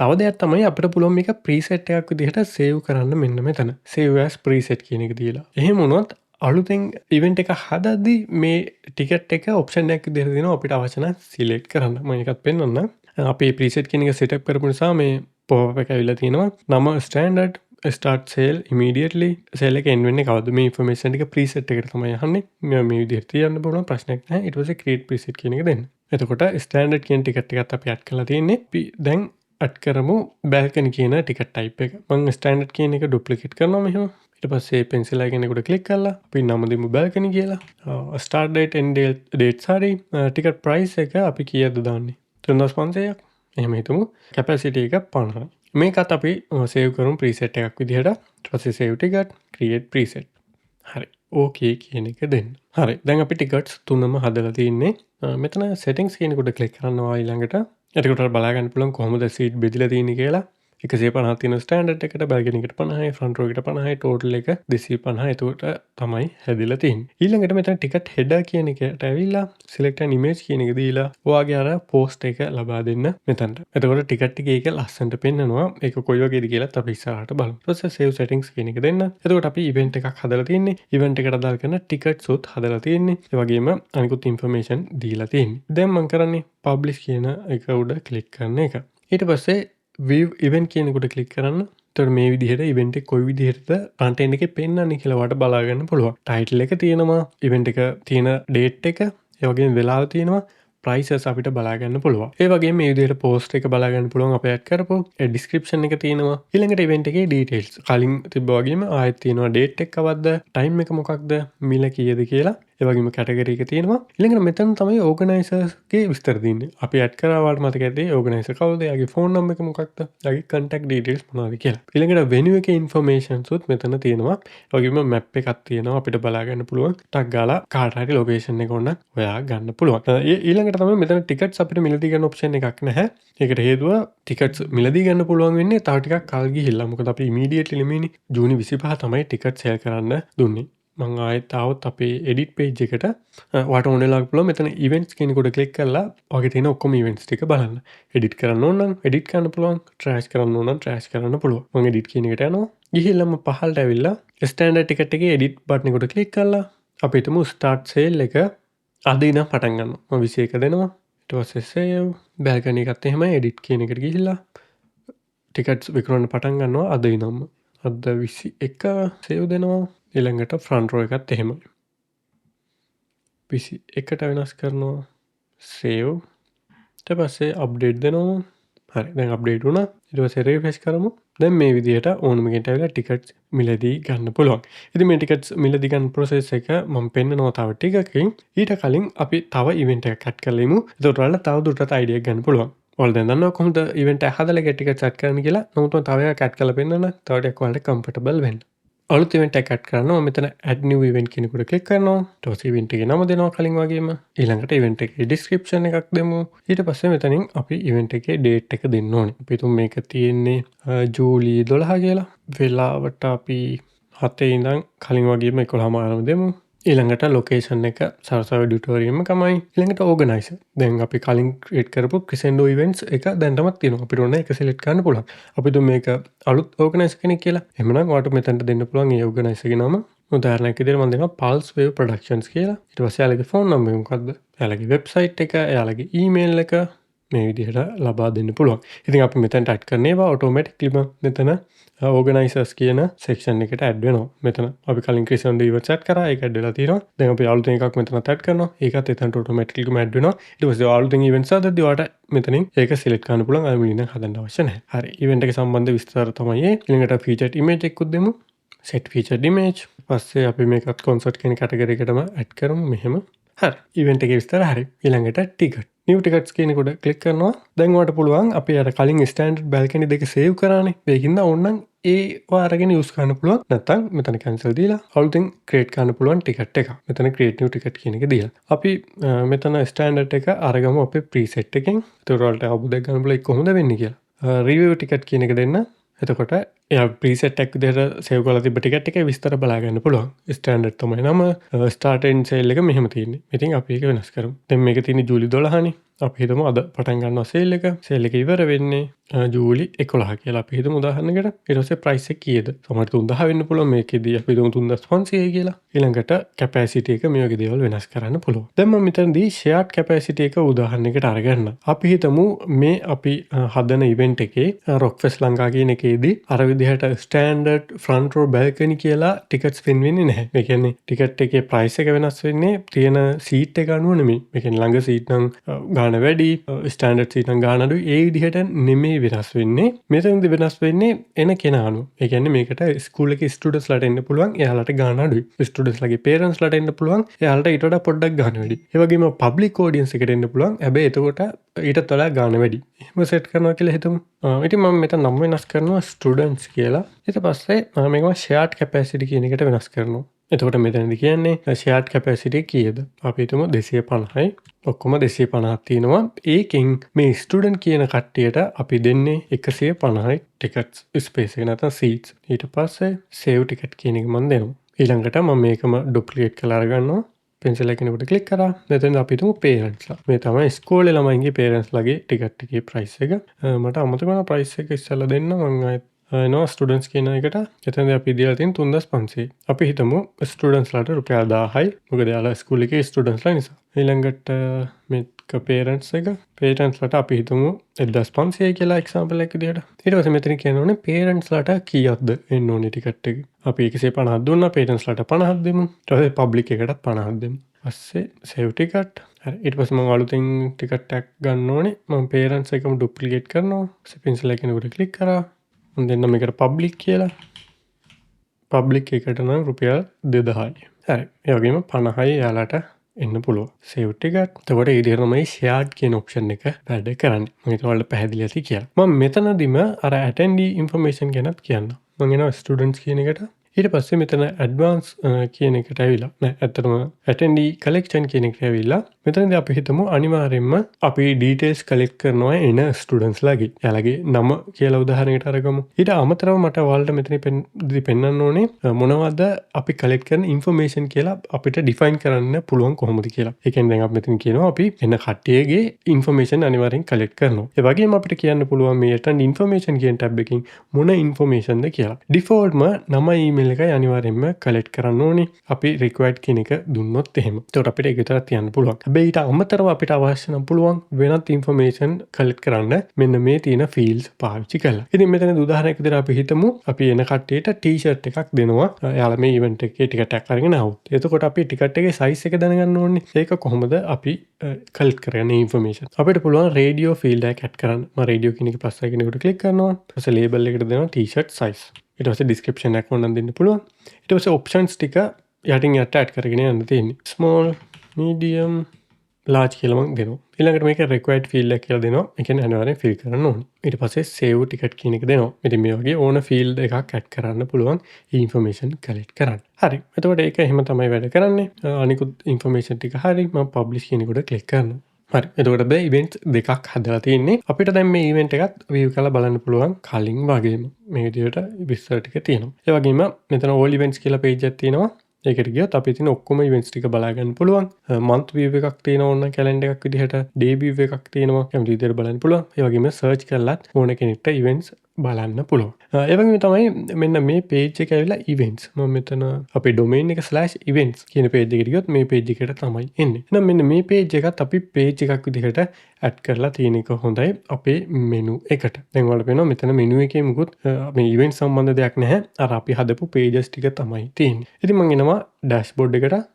තව දෙයක් තමයි අපිට පුළුවන් මේක ප්‍රීසෙට් එකක් විදිහට සේව් කරන්න මෙන්න මෙතන. save as preset කියන එක දීලා. එහෙම වුණොත් අලුතෙන් ඉවෙන්ට් එක හදද්දී මේ ටිකට් එක ඔප්ෂන් එකක් විදිහට දෙනවා අපිට අවශ්‍ය නම් සිලෙක්ට් කරන්න. මම ඒකත් පෙන්නන්නම්. අපි ප්‍රීසෙට් කියන එක සෙටප් කරපු නිසා මේ පොප් එක ඇවිල්ලා තියෙනවා. නම standard start sale immediately sale එක end වෙන්නේ කවද්ද මේ information ටික preset එකට තමයි අහන්නේ මේ විදිහට තියන්න පුළුවන් ප්‍රශ්නයක් නැහැ ඊට පස්සේ create preset කියන එක දෙන්න එතකොට standard කියන ටිකට් එකත් අපි add කරලා තියෙන්නේ අපි දැන් add කරමු balcony කියන ටිකට් type එක මම standard කියන එක duplicate කරනවා මෙහෙම ඊට පස්සේ pencil icon එකට click කරලා අපි නම දෙමු balcony කියලා start date end date හරි ticket price එක අපි කීයද දාන්නේ 3500ක් එහෙම හිතමු capacity එක 50යි මේකත් අපි සේව් කරමු ප්‍රීසෙට් එකක් විදිහට ඊට පස්සේ සේව් ටිකට් ක්‍රියේට් ප්‍රීසෙට් හරි ඕකේ කියන එක දෙන්න හරි දැන් අපි ටිකට්ස් තුනම හදලා තින්නේ මෙතන සෙටින්ග්ස් කියන එකට ක්ලික් කරනවා ඊළඟට එතකොට බලා ගන්න පුළුවන් කොහොමද සීට් බෙදලා තියෙන්නේ කියලා 150 තියෙන ස්ටෑන්ඩඩ් එකට බල්කනි එකට 50යි ෆ්‍රන්ට් රෝ එකට 50යි ටෝටල් එක 250 එතකොට තමයි හැදිලා තියෙන්නේ ඊළඟට මෙතන ටිකට් හෙඩර් කියන එකට ඇවිල්ලා select an image කියන එක දීලා ඔයාගේ අර පෝස්ට් එක ලබා දෙන්න මෙතනට එතකොට ටිකට් එකේ ඒක ලස්සනට පෙන්නනවා ඒක කොයි වගේද කියලාත් අපි ඉස්සරහට බලමු ඊට පස්සේ save settings කියන එක දෙන්න එතකොට අපි ඉවෙන්ට් එකක් හදලා තියෙන්නේ ඉවෙන්ට් එකට අදාළ කරන ටිකට්ස් උත් හදලා තියෙන්නේ ඒ වගේම අනිකුත් ඉන්ෆර්මේෂන් දීලා තියෙන්නේ දැන් මම කරන්නේ publish කියන එක උඩ ක්ලික් කරන එක ඊට පස්සේ view event කියන එකට ක්ලික් කරන්න. එතකොට මේ විදිහට event එක කොයි විදිහටද content එකේ පෙන්වන්නේ කියලා ඔයාලට බලා ගන්න පුළුවන්. title එක තියෙනවා, event එක තියෙන date එක, ඒ වගේම වෙලාව තියෙනවා, prices අපිට බලා ගන්න පුළුවන්. ඒ වගේම මේ විදිහට post එක බලා ගන්න පුළුවන් අපි add කරපුව. description එක තියෙනවා. ඊළඟට event එකේ details. කලින් තිබ්බා වගේම ආයෙත් තියෙනවා date එක කවද්ද, time එක මොකක්ද, මිල කීයද කියලා. ඒ වගේම කැටගරි එක තියෙනවා. ඊළඟට මෙතන තමයි ඕගනයිසර්ස්ගේ විස්තර දෙන්නේ. අපි ඇඩ් කරා වාට මතක ඇති ඕගනයිසර් කවුද? එයාගේ ෆෝන් නම්බර් එක මොකක්ද? එයාගේ contact details මොනවද කියලා. ඊළඟට venue එකේ informations උත් මෙතන තියෙනවා. ඒ වගේම map එකක් තියෙනවා අපිට බලා ගන්න පුළුවන්. ටක් ගාලා කාට හරි location එක ඕන හොයා ගන්න පුළුවන්. ඊළඟට තමයි මෙතන tickets අපිට මිලදී ගන්න option එකක් නැහැ. ඒකට හේතුව tickets මිලදී ගන්න පුළුවන් වෙන්නේ තව ටිකක් කල් ගිහිල්ලා. මොකද අපි immediately නෙමෙයිනේ ජූනි 25 තමයි ticket sale කරන්න දුන්නේ. මං ආයෙත් ආවොත් අපේ edit page එකට ඔයාට ඕන වෙලාවක පුළුවන් මෙතන events කියන එකට click කරලා ඔයගේ තියෙන ඔක්කොම events ටික බලන්න. edit කරන්න ඕන නම් edit කරන්න පුළුවන්, trash කරන්න ඕන නම් trash කරන්න පුළුවන්. මම edit කියන එකට යනවා. ගිහිල්ලාම පහළට ඇවිල්ලා standard ticket එකේ edit button එකට click කරලා අපි හිතමු start sale එක අද ඉඳන් පටන් ගන්නවා. මම 21 දෙනවා. ඊට පස්සේ save balcony එකත් එහෙමයි edit කියන එකට ගිහිල්ලා tickets විකුණන්න පටන් ගන්නවා අද ඉඳන්ම. අද 21 save දෙනවා. ඊළඟට ෆ්‍රන්ට් රෝ එකත් එහෙමයි 21ට වෙනස් කරනවා සේව් ඊට පස්සේ අප්ඩේට් දෙනවා හරි දැන් අප්ඩේට් වුණා ඊට පස්සේ රිෆ්‍රෙෂ් කරමු දැන් මේ විදිහට ඕනම කෙනෙක්ට ඇවිල්ලා ටිකට්ස් මිලදී ගන්න පුළුවන් ඉතින් මේ ටිකට්ස් මිලදී ගන්න ප්‍රොසෙස් එක මම පෙන්නනවා තව ටිකකින් ඊට කලින් අපි තව ඉවෙන්ට් එකක් ඇඩ් කරලා ඉමු ඒකට ඔයාලට තව දුරටත් අයිඩියා එකක් ගන්න පුළුවන් ඔයාලා දැන් දන්නවා කොහොමද ඉවෙන්ට් එක හදලා ටිකට්ස් ඇඩ් කරන්න කියලා නමුත් මම තව එකක් ඇඩ් කරලා පෙන්නන්න තව ටිකක් ඔයාලට කම්ෆර්ටබල් වෙන්න අලුත් ඉවෙන්ට් එකක් ඇඩ් කරනවා මෙතන add new event කියන එකට ක්ලික් කරනවා ඊට පස්සේ ඉවෙන්ට් එකේ නම දෙනවා කලින් වගේම ඊළඟට ඉවෙන්ට් එකේ description එකක් දෙමු ඊට පස්සේ මෙතනින් අපි ඉවෙන්ට් එකේ date එක දෙන්න ඕනේ අපි හිතමු මේක තියෙන්නේ ජූලි 12 කියලා වෙලාවට අපි 7 ඉඳන් කලින් වගේම 11 ආරම්භ දෙමු ඊළඟට ලොකේෂන් එක සරසවි ඔඩිටෝරියම් එකමයි ඊළඟට ඕගනයිසර් දැන් අපි කලින් ක්‍රියේට් කරපු ක්‍රිසෙන්ඩෝ ඉවෙන්ට්ස් එක දැන්ටමත් තියෙනවා අපිට ඕන එක සිලෙක්ට් කරන්න පුළුවන් අපිට මේක අලුත් ඕගනයිසර් කෙනෙක් කියලා එහෙමනම් ඔයාලට මෙතනට දෙන්න පුළුවන් ඒ ඕගනයිසර්ගේ නම උදාහරණයක් විදිහට මම දෙනවා Pulse Wave Productions කියලා ඊට පස්සේ එයාලගේ ෆෝන් නම්බර මොකක්ද එයාලගේ වෙබ්සයිට් එක එයාලගේ ඊමේල් එක මේ විදිහට ලබා දෙන්න පුළුවන්. ඉතින් අපි මෙතනට ඇඩ් කරන ඒවා ඔටෝමැටික්ලිම මෙතන ඕගනයිසර්ස් කියන සෙක්ෂන් එකට ඇඩ් වෙනවා. මෙතන අපි කලින් ක්‍රියේෂන් ඩීවර්ට් සෙට් කරා. ඒක ඇඩ් වෙලා තියෙනවා. දැන් අපි අලුතෙන් එකක් මෙතන ඇඩ් කරනවා. ඒකත් එතනට ඔටෝමැටික්ලිම ඇඩ් වෙනවා. ඊට පස්සේ අලුතෙන් ඉවෙන්ට්ස් හදද්දී ඔයාලට මෙතනින් ඒක සිලෙක්ට් කරන්න පුළුවන්. අය මුලින්ම හදන්න අවශ්‍ය නැහැ. හරි. ඉවෙන්ට් එක සම්බන්ධ විස්තර තමයි ඒ. ඊළඟට ෆීචර්ඩ් ඉමේජ් එකකුත් දෙමු. set featured image. පස්සේ අපි මේකත් කන්සර්ට් කියන කැටගරි එකටම ඇඩ් කරමු මෙහෙම. හරි. ඉවෙන්ට් එකේ විස්තර හරි. ඊළඟට ටිකට්. new tickets කියන එකට ක්ලික් කරනවා. දැන් ඔයාලට පුළුවන් අපි අර කලින් ස්ටෑන්ඩඩ් බැල්කනි දෙක සේව් කරානේ. ඒකින්ද ඕනනම් ඒවා අරගෙන යූස් කරන්න පුළුවන්. නැත්නම් මෙතන කැන්සල් දීලා අලුතෙන් ක්‍රියේට් කරන්න පුළුවන් ටිකට් එකක්. මෙතන ක්‍රියේට් new ticket කියන එක දීලා. අපි මෙතන ස්ටෑන්ඩඩ් එක අරගමු අපේ ප්‍රීසෙට් එකෙන්. ඒතකොට ඔයාලට අවබෝධයක් ගන්න පුළුවන් ඒක කොහොමද වෙන්නේ කියලා. රිවිව් ටිකට් කියන එක දෙන්න. එතකොට එයා ප්‍රීසෙට් එකක් විදිහට සේව් කරලා තිබ්බ ටිකට් එකේ විස්තර බලා ගන්න පුළුවන්. ස්ටෑන්ඩඩ් තමයි නම. ස්ටාර්ට් එන්ඩ් සේල් එක මෙහෙම තියෙන්නේ. ඉතින් අපි ඒක වෙනස් කරමු. දැන් මේක තියෙන්නේ ජූලි 12 නේ. අපි හිතමු අද පටන් ගන්නවා සේල් එක. සේල් එක ඉවර වෙන්නේ ජූලි 11 කියලා අපි හිතමු උදාහරණයකට. ඊට පස්සේ ප්‍රයිස් එක කීයද? සමහර 3000 වෙන්න පුළුවන්. මේකෙදී අපි හිතමු 3500 කියලා. ඊළඟට කැපැසිටි එක මේ වගේ දේවල් වෙනස් කරන්න පුළුවන්. දැන් මම මෙතනදී ෂෙයාර්ඩ් කැපැසිටි එක උදාහරණයකට අරගන්න. අපි හිතමු මේ අපි හදන ඉවෙන්ට් එකේ රොක්ෆෙස් ලංකා කියන එකේදී අර විදිහට ස්ටෑන්ඩඩ් ෆ්‍රන්ට් රෝ බැල්කනි කියලා ටිකට්ස් පෙන්වෙන්නේ නැහැ. ඒ කියන්නේ ටිකට් එකේ ප්‍රයිස් එක වෙනස් වෙන්නේ තියෙන සීට් එක අනුව නෙමෙයි. ඒ කියන්නේ ළඟ සීට් නම් ගාන වැඩි, ස්ටෑන්ඩඩ් සීට් නම් ගාන අඩුයි. ඒ විදිහට නෙමෙයි වෙනස් වෙන්නේ. මෙතනදී වෙනස් වෙන්නේ එන කෙනා අනුව. ඒ කියන්නේ මේකට ස්කූල් එකේ ස්ටුඩන්ට්ස්ලාට එන්න පුළුවන්. එයාලට ගාන අඩුයි. ස්ටුඩන්ට්ස්ලාගේ පේරන්ට්ස්ලාට එන්න පුළුවන්. එයාලට ඊට වඩා පොඩ්ඩක් ගාන වැඩි. ඒ වගේම පබ්ලික් ඔඩියන්ස් එකට එන්න පුළුවන්. හැබැයි එතකොට ඊටත් වඩා ගාන වැඩි. එහෙම සෙට් කරනවා කියලා හිතමු. ඉතින් මම මෙතන නම් වෙනස් කරනවා ස්ටුඩන්ට්ස් කියලා. ඊට පස්සේ මම මේකම ෂෙයාර්ඩ් කැපැසිටි කියන එකට වෙනස් කරනවා. එතකොට මෙතනදී කියන්නේ ෂෙයාර්ඩ් කැපැසිටි කීයද? අපි හිතමු 250යි. ඔක්කොම 250ක් තියෙනවා. ඒකෙන් මේ ස්ටුඩන්ට් කියන කට්ටියට අපි දෙන්නේ 150යි ටිකට්ස් ස්පේස් එක නැත්නම් සීට්ස්. ඊට පස්සේ සේව් ටිකට් කියන එක මම දෙනවා. ඊළඟට මම මේකම ඩුප්ලිකේට් කරලා අරගන්නවා. පෙන්සිල් එකකට ක්ලික් කරා. මෙතන අපි හිතමු පේරන්ට්ස්ලා. මේ තමයි ඉස්කෝලේ ළමයින්ගේ පේරන්ට්ස්ලාගේ ටිකට් එකේ ප්‍රයිස් එක. මට අමතක වුණා ප්‍රයිස් එක ඉස්සෙල්ලා දෙන්න. මම ආයෙත් එනවා ස්ටුඩන්ට්ස් කියන එකට. එතනදී අපි දීලා තියෙන 3500. අපි හිතමු ස්ටුඩන්ට්ස්ලාට රුපියල් 1000යි. මොකද යාලා ස්කූල් එකේ ස්ටුඩන්ට්ස්ලා නිසා. ඊළඟට මේක පේරන්ට්ස් එක. පේරන්ට්ස්ලාට අපි හිතමු 1500 කියලා එක්සැම්පල් එකක් විදියට. ඊට පස්සේ මෙතන කියනෝනේ පේරන්ට්ස්ලාට කීයක්ද එන්න ඕනේ ටිකට් එක. අපි 150ක් දුන්නා. පේරන්ට්ස්ලාට 50ක් දෙමු. ඊට පස්සේ පබ්ලික් එකටත් 50ක් දෙමු. පස්සේ සේව් ටිකට්. හරි. ඊට පස්සේ මම අලුතෙන් ටිකට් එකක් ගන්න ඕනේ. මම පේරන්ට්ස් එකම ඩුප්ලිකේට් කරනවා. පෙන්සිල් එකකට ක්ලික් කරා. මම දෙන්න මේකට පබ්ලික් කියලා. පබ්ලික් එකට නම් රුපියල් 2000යි. හරි. ඒ වගේම 50යි යාලට එන්න පුළුවන්. Save ticket. එතකොට ඒ විදිහට තමයි ෂෙයාර්ඩ් කියන ඔප්ෂන් එක වැඩ කරන්නේ. මම හිතනවා ඔයාලට පැහැදිලි ඇති කියලා. මම මෙතනදිම අර ඇටෙන්ඩී ඉන්ෆර්මේෂන් ගැනත් කියන්න. මම එනවා ස්ටුඩන්ට්ස් කියන එකට. ඊට පස්සේ මෙතන ඇඩ්වාන්ස් කියන එකට ඇවිල්ලා නෑ ඇත්තටම ඇටෙන්ඩී කලෙක්ෂන් කියන එකට ඇවිල්ලා මෙතනදී අපි හිතමු අනිවාර්යයෙන්ම අපි ඩීටේල්ස් කලෙක්ට් කරනවා එන ස්ටුඩන්ට්ස්ලාගේ. එයාලගේ නම කියලා උදාහරණයකට අරගමු. ඊට අමතරව මට ඔයාලට මෙතනදී පෙන්වන්න ඕනේ මොනවද අපි කලෙක්ට් කරන ඉන්ෆර්මේෂන් කියලා අපිට ඩිෆයින් කරන්න පුළුවන් කොහොමද කියලා. ඒ කියන්නේ දැන් අපි මෙතන කියනවා අපි එන කට්ටියගේ ඉන්ෆර්මේෂන් අනිවාර්යෙන් කලෙක්ට් කරනවා. ඒ වගේම අපිට කියන්න පුළුවන් මේ ඇටෙන්ඩ් ඉන්ෆර්මේෂන් කියන ටැබ් එකකින් මොන ඉන්ෆර්මේෂන්ද කියලා. ඩිෆෝල්ට්ම නම ඊමේල් එකයි අනිවාර්යෙන්ම කලෙක්ට් කරන්න ඕනේ. අපි රික්වයර්ඩ් කියන එක දුන්නොත් එහෙම. ඒකට අපිට ඒක විතරක් තියන්න පුළුවන්. හැබැයි ඊට අමතරව අපිට අවශ්‍ය නම් පුළුවන් වෙනත් ඉන්ෆර්මේෂන් කලෙක්ට් කරන්න මෙන්න මේ තියෙන ෆීල්ඩ්ස් පාවිච්චි කරලා. ඉතින් මෙතන උදාහරණයක් විදිහට අපි හිතමු අපි එන කට්ටියට ටී-ෂර්ට් එකක් දෙනවා. එයාලා මේ ඉවෙන්ට් එකේ ටිකට් එකක් අරගෙන ආවොත්. එතකොට අපි ටිකට් එකේ සයිස් එක දැනගන්න ඕනේ. ඒක කොහොමද අපි කලෙක්ට් කරන්නේ ඉන්ෆර්මේෂන්. අපිට පුළුවන් රේඩියෝ ෆීල්ඩ් එකක් ඇඩ් කරන්න. මම රේඩියෝ කියන එක ප්ලස් එකකට ක්ලික් කරනවා. ඊට පස්සේ ලේබල් එකට දෙනවා ටී-ෂර්ට් සයිස්. ඊට පස්සේ ඩිස්ක්‍රිප්ෂන් එකක් ඕනනම් දෙන්න පුළුවන්. ඊට පස්සේ ඔප්ෂන්ස් ටික යටින් යට ඇඩ් කරගෙන යන්න තියෙන්නේ. ස්මෝල්, මීඩියම්, ලාර්ජ් කියලා මම දෙනවා. ඊළඟට මේක රික්වයර්ඩ් ෆීල්ඩ් එක කියලා දෙනවා. ඒ කියන්නේ අනිවාර්යෙන් ෆිල් කරන්න ඕනේ. ඊට පස්සේ සේව් ටිකට් කියන එක දෙනවා. ඉතින් මේ වගේ ඕන ෆීල්ඩ් එකක් ඇඩ් කරන්න පුළුවන් ඉන්ෆර්මේෂන් කලෙක්ට් කරන්න. හරි. එතකොට ඒක එහෙම තමයි වැඩ කරන්නේ. අනිකුත් ඉන්ෆර්මේෂන් ටික හරි මම පබ්ලිෂ් කියන එකට ක්ලික් කරනවා. හරි. එතකොට දැන් ඉවෙන්ට් දෙකක් හදලා තියෙන්නේ. අපිට දැන් මේ ඉවෙන්ට් එකත් view කරලා බලන්න පුළුවන් කලින් වගේම. මේ විදිහට විස්තර ටික තියෙනවා. ඒ වගේම මෙතන all events කියලා page එකක් තියෙනවා. ඒකට ගියොත් අපි තියෙන ඔක්කොම events ටික බලා ගන්න පුළුවන්. month view එකක් තියෙනවා ඕන calendar එකක් විදිහට. day view එකක් තියෙනවා. කැමති විදිහට බලන්න පුළුවන්. ඒ වගේම search කරලත් ඕන කෙනෙක්ට events බලන්න පුළුවන්. ඒ වගේම තමයි මෙන්න මේ පේජ් එක ඇවිල්ලා ඉවෙන්ට්ස්. මම මෙතන අපේ ඩොමේන් එක /events කියන පේජ් එකට ගියොත් මේ පේජ් එකට තමයි එන්නේ. එහෙනම් මෙන්න මේ පේජ් එකත් අපි පේජ් එකක් විදිහට ඇඩ් කරලා තියෙන එක හොඳයි අපේ මෙනු එකට. දැන් ඔයාලට පේනවා මෙතන මෙනු එකේ මුකුත් මේ ඉවෙන්ට් සම්බන්ධ දෙයක් නැහැ. අර අපි හදපු පේජස් ටික තමයි තියෙන්නේ. ඉතින් මම එනවා ඩෑෂ්බෝඩ් එකට.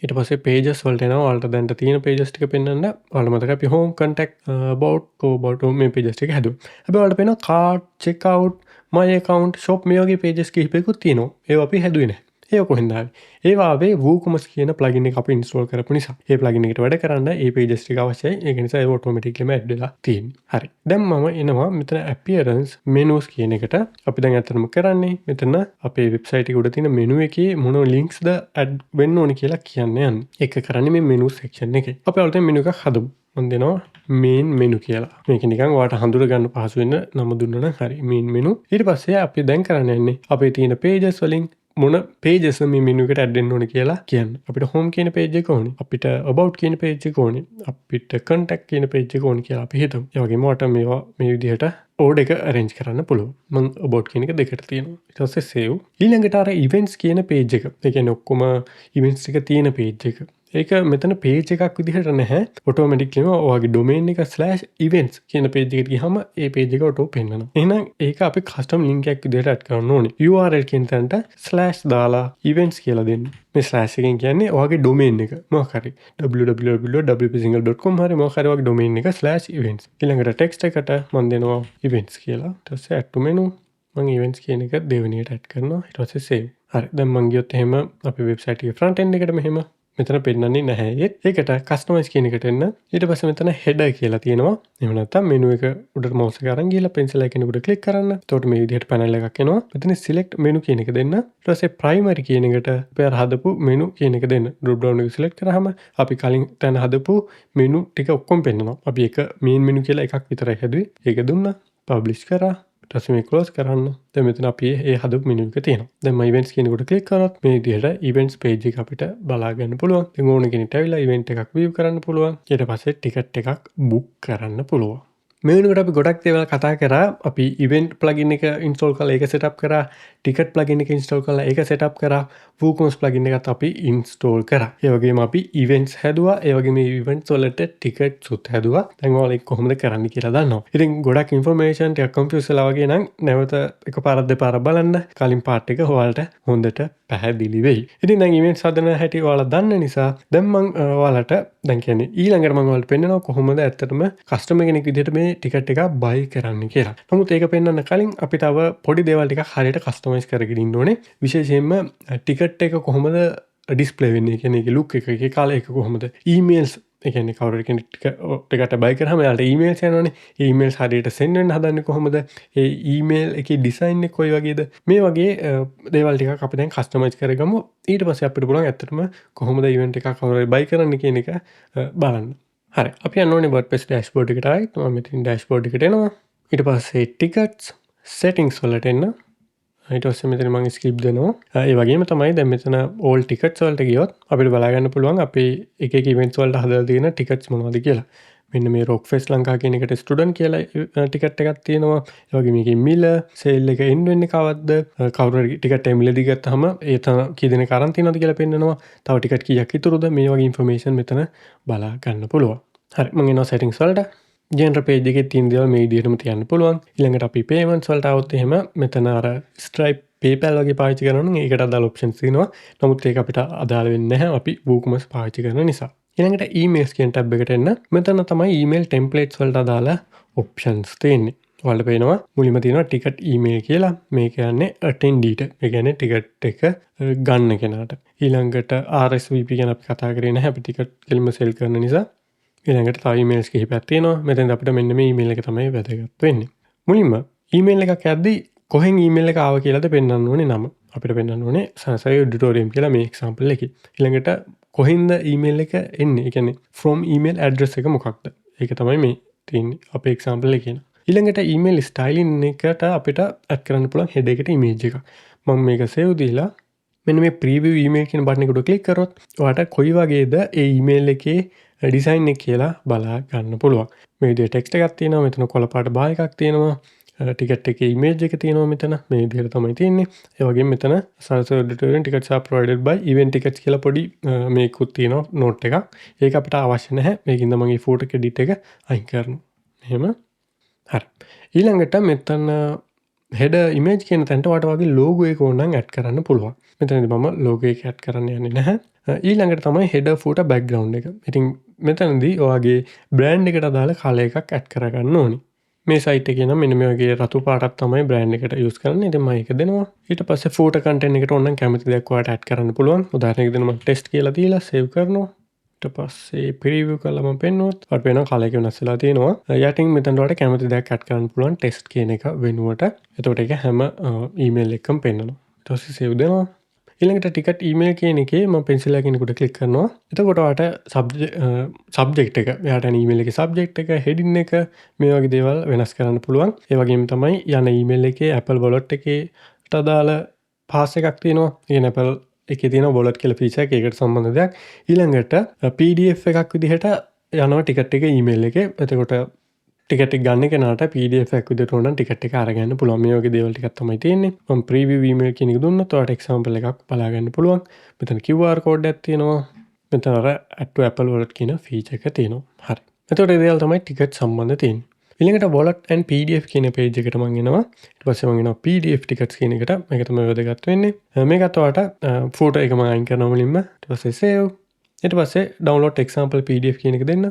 ඊට පස්සේ පේජස් වලට එනවා. ඔයාලට දැන් තියෙන පේජස් ටික පෙන්වන්න. ඔයාලට මතකයි අපි home contact about මේ පේජස් ටික හැදුවා. හැබැයි ඔයාලට පේනවා cart checkout my account shop මේ වගේ පේජස් කිහිපයකුත් තියෙනවා. ඒවා අපි හැදුවේ නැහැ. ඒක කොහෙන්ද ආවේ? ඒවා ආවේ WooCommerce කියන ප්ලගින් එක අපි ඉන්ස්ටෝල් කරපු නිසා. ඒ ප්ලගින් එකට වැඩ කරන්න ඒ පේජස් ටික අවශ්‍යයි. ඒක නිසා ඒක ඔටෝමැටික්ලිම ඇඩ් වෙලා තියෙන්නේ. හරි. දැන් මම එනවා මෙතන appearance menus කියන එකට. අපි දැන් අතනම කරන්නේ මෙතන අපේ වෙබ්සයිට් එකේ උඩ තියෙන menu එකේ මොන linksද ඇඩ් වෙන්න ඕනේ කියලා කියන්න යන්නේ. ඒක කරන්නේ මේ menu section එකේ. අපි ඔයාලට menu එකක් හදමු. මම දෙනවා main menu කියලා. මේක නිකන් ඔයාලට හඳුර ගන්න පහසු වෙන නම දුන්නා නම් හරි. main menu. ඊට පස්සේ අපි දැන් කරන්න යන්නේ අපේ තියෙන pages වලින් මොන pages මේ menu එකට add වෙන්න ඕනේ කියලා කියන්න. අපිට home කියන page එක ඕනේ. අපිට about කියන page එක ඕනේ. අපිට contact කියන page එක ඕනේ කියලා අපි හිතමු. ඒ වගේම ඔයාලට මේවා මේ විදිහට order එක arrange කරන්න පුළුවන්. මම about කියන එක දෙකට තියෙනවා. ඊට පස්සේ save. ඊළඟට අර events කියන page එක. ඒ කියන්නේ ඔක්කොම events ටික තියෙන page එක. ඒක මෙතන page එකක් විදිහට නැහැ. automatically ඔයාගේ domain එක /events කියන page එකට ගියාම ඒ page එක auto පෙන්නනවා. එහෙනම් ඒක අපි custom link එකක් විදිහට add කරන්න ඕනේ. URL කියන තැනට / දාලා events කියලා දෙන්න. මේ / එකෙන් කියන්නේ ඔයාගේ domain එක. මොකක් හරි www.wpsingle.com හරි මොකක් හරි ඔයාගේ domain එක /events. ඊළඟට text එකට මම දෙනවා events කියලා. ඊට පස්සේ add to menu මම events කියන එක දෙවෙනියට add කරනවා. ඊට පස්සේ save. හරි. දැන් මම ගියොත් එහෙම අපේ වෙබ්සයිට් එකේ front end එකට මෙහෙම මෙතන පෙන්නන්නේ නැහැ. ඒකට customize කියන එකට එන්න. ඊට පස්සේ මෙතන header කියලා තියෙනවා. එහෙම නැත්නම් menu එක උඩට mouse එක අරන් ගිහලා pencil icon එකට click කරන්න. එතකොට මේ විදිහට panel එකක් එනවා. මෙතන select menu කියන එක දෙන්න. ඊට පස්සේ primary කියන එකට අපි අර හදපු menu කියන එක දෙන්න. drop down එක select කරාම අපි කලින් තැන හදපු menu ටික ඔක්කොම පෙන්නනවා. අපි එක main menu කියලා එකක් විතරයි හැදුවේ. ඒක දුන්නා. publish කරා. ඊට මේ close කරන්න. දැන් මෙතන අපි ඒ හදපු menu එක තියෙනවා. දැන් මම events කියන එකට click කරොත් මේ විදිහට events page එක අපිට බලා ගන්න පුළුවන්. දැන් ඕන කෙනෙක්ට ඇවිල්ලා event එකක් view කරන්න පුළුවන්. ඊට පස්සේ ticket එකක් book කරන්න පුළුවන්. මේ වෙනකොට අපි ගොඩක් දේවල් කතා කරා. අපි event plugin එක install කරලා ඒක setup කරා. ticket plugin එක install කරලා ඒක setup කරා. WooCommerce plugin එකත් අපි install කරා. ඒ වගේම අපි events හැදුවා. ඒ වගේම මේ events වලට tickets උත් හැදුවා. දැන් ඔයාලා ඒක කොහොමද කරන්න කියලා දන්නවා. ඉතින් ගොඩක් information ටිකක් confuse වෙලා වගේ නම් නැවත එකපාරක් දෙපාරක් බලන්න. කලින් part එක ඔයාලට හොඳට පැහැදිලි වෙයි. ඉතින් දැන් events හදන හැටි ඔයාලා දන්න නිසා දැන් මම ඔයාලට දැන් කියන්නේ ඊළඟට මම ඔයාලට පෙන්නනවා කොහොමද ඇත්තටම customer කෙනෙක් විදිහට මේ ටිකට් එක buy කරන්න කියලා. නමුත් ඒක පෙන්වන්න කලින් අපි තව පොඩි දේවල් ටිකක් හරියට customize කරගෙන ඉන්න ඕනේ. විශේෂයෙන්ම ටිකට් එක කොහොමද display වෙන්නේ, කියන්නේ ඒකේ look එක, ඒකේ color එක කොහොමද, emails ඒ කියන්නේ කවුරු කෙනෙක් ටිකට් buy කරාම එයාලට emails යනවනේ. ඒ emails හරියට send වෙන්න හදන්නේ කොහොමද? ඒ email එකේ design එක කොයි වගේද? මේ වගේ දේවල් ටිකක් අපි දැන් customize කරගමු. ඊට පස්සේ අපිට පුළුවන් ඇත්තටම කොහොමද event එකක් කවුරු buy කරන්න කියන එක බලන්න. හරි. අපි යන්න ඕනේ WordPress dashboard එකට ආයි. මම මෙතන dashboard එකට එනවා. ඊට පස්සේ tickets settings වලට එන්න. ඊට පස්සේ මෙතන මම skip දෙනවා. ඒ වගේම තමයි දැන් මෙතන all tickets වලට ගියොත් අපිට බලා ගන්න පුළුවන් අපේ එක එක events වලට හදලා තියෙන tickets මොනවද කියලා. මෙන්න මේ Rockfest ලංකා කියන එකට ස්ටුඩන්ට් කියලා ටිකට් එකක් තියෙනවා. ඒ වගේම මේකේ මිල, සේල් එක එන්න වෙන්නේ කවද්ද? කවුරු හරි ටිකට් එක මිලදී ගත්තාම ඒ තන කී දෙනෙක් අරන් තියනවද කියලා පෙන්නනවා. තව ටිකට් කීයක් ඉතුරුද? මේ වගේ ඉන්ෆර්මේෂන් මෙතන බලා ගන්න පුළුවන්. හරි මම එනවා settings වලට. general page එකේ තියෙන දේවල් මේ විදිහටම තියන්න පුළුවන්. ඊළඟට අපි payments වලට આવොත් එහෙම මෙතන අර Stripe PayPal වගේ පාවිච්චි කරනවා නම් ඒකට අදාළ options තියෙනවා. නමුත් ඒක අපිට අදාළ වෙන්නේ නැහැ අපි WooCommerce පාවිච්චි කරන නිසා. ඊළඟට emails කියන tab එකට එන්න. මෙතන තමයි email templates වලට අදාළ options තියෙන්නේ. ඔයාලට පේනවා මුලින්ම තියෙනවා ticket email කියලා. මේ කියන්නේ attendee-ට. ඒ කියන්නේ ticket එක ගන්න කෙනාට. ඊළඟට RSVP ගැන අපි කතා කරේ නැහැ. අපි ticket කෙලින්ම sell කරන නිසා. ඊළඟට තව emails කිහිපයක් තියෙනවා. මෙතෙන්ද අපිට මෙන්න මේ email එක තමයි වැදගත් වෙන්නේ. මුලින්ම email එකක් යද්දී කොහෙන් email එක ආව කියලාද පෙන්වන්න ඕනේ නම. අපිට පෙන්වන්න ඕනේ Sansai auditorium කියලා මේ example එකේ. ඊළඟට කොහෙන්ද email එක එන්නේ? ඒ කියන්නේ from email address එක මොකක්ද? ඒක තමයි මේ තියෙන්නේ අපේ example එකේ. ඊළඟට email styling එකට අපිට add කරන්න පුළුවන් header එකට image එකක්. මම මේක save දීලා මෙන්න මේ preview email කියන බටන් එකට ක්ලික් කරොත් ඔයාලට කොයි වගේද ඒ email එකේ ඩිසයින් එක කියලා බලා ගන්න පුළුවන්. මේ විදිහට ටෙක්ස්ට් එකක් තියෙනවා. මෙතන කොළ පාට බාර් එකක් තියෙනවා. ටිකට් එකේ ඉමේජ් එක තියෙනවා මෙතන මේ විදිහට තමයි තියෙන්නේ. ඒ වගේම මෙතන Salsa auditorium tickets are provided by event tickets කියලා පොඩි මේකුත් තියෙනවා නෝට් එකක්. ඒක අපිට අවශ්‍ය නැහැ. මේකින්ද මගේ ෆෝටෝ එඩිට් එක අයින් කරනවා. එහෙම. හරි. ඊළඟට මෙතන හෙඩ ඉමේජ් කියන තැනට ඔයාලට වගේ ලෝගෝ එක ඕනනම් ඇඩ් කරන්න පුළුවන්. මෙතනදී මම ලෝගෝ එක ඇඩ් කරන්න යන්නේ නැහැ. ඊළඟට තමයි හෙඩර් ෆූටර් බෑග්ග්‍රවුන්ඩ් එක. ඉතින් මෙතනදී ඔයාගේ බ්‍රෑන්ඩ් එකට අදාළ කලර් එකක් ඇඩ් කරගන්න ඕනි. මේ සයිට් එකේ නම් මෙන්න මේ වගේ රතු පාටක් තමයි බ්‍රෑන්ඩ් එකට යූස් කරන්නේ. ඉතින් මම ඒක දෙනවා. ඊට පස්සේ ෆෝටෝ කන්ටෙන්ට් එකට ඕනනම් කැමති දෙයක් ඔයාලට ඇඩ් කරන්න පුළුවන්. උදාහරණයක් දෙන්න මම ටෙස්ට් කියලා දීලා සේව් කරනවා. ඊට පස්සේ ප්‍රීවියු කරලා මම පෙන්නුවොත් ඔයාලට පේනවා කලර් එක වෙනස් වෙලා තියෙනවා. යටින් මෙතනට ඔයාලට කැමති දෙයක් ඇඩ් කරන්න පුළුවන් ටෙස්ට් කියන එක වෙනුවට. එතකොට ඒක හැම ඊමේල් එකකම පෙන්නනවා. ඊට පස්සේ සේව් දෙනවා. ඊළඟට ටිකට් ඊමේල් කියන එකේ මම පෙන්සිල් එකකින් උඩ ක්ලික් කරනවා. එතකොට ඔයාලට සබ්ජෙක්ට් එක, එයාට යන ඊමේල් එකේ සබ්ජෙක්ට් එක, හෙඩින් එක මේ වගේ දේවල් වෙනස් කරන්න පුළුවන්. ඒ වගේම තමයි යන ඊමේල් එකේ Apple Wallet එකේට අදාළ පාස් එකක් තියෙනවා. ඒ කියන්නේ Apple එකේ තියෙන wallet කියලා ෆීචර් එක ඒකට සම්බන්ධ දෙයක්. ඊළඟට PDF එකක් විදිහට යනවා ටිකට් එක ඊමේල් එකේ. එතකොට ටිකට් එක ගන්න කෙනාට PDF එකක් විදිහට ඕන නම් ටිකට් එක අරගන්න පුළුවන්. මේ වගේ දේවල් ටිකක් තමයි තියෙන්නේ. මම ප්‍රීවියු ඊමේල් කියන එක දුන්නොත් ඔයාලට එක්සැම්පල් එකක් බලා ගන්න පුළුවන්. මෙතන QR කෝඩ් එකක් තියෙනවා. මෙතන අර add to Apple Wallet කියන ෆීචර් එක තියෙනවා. හරි. එතකොට ඒ දේවල් තමයි ටිකට් සම්බන්ධ තියෙන්නේ. ඊළඟට wallet and PDF කියන page එකට මම එනවා. ඊට පස්සේ මම එනවා PDF tickets කියන එකට. මේක තමයි වැදගත් වෙන්නේ. මේකත් ඔයාලට ෆෝටෝ එක මම අයින් කරනවා මුලින්ම. ඊට පස්සේ save. ඊට පස්සේ download example PDF කියන එක දෙන්න.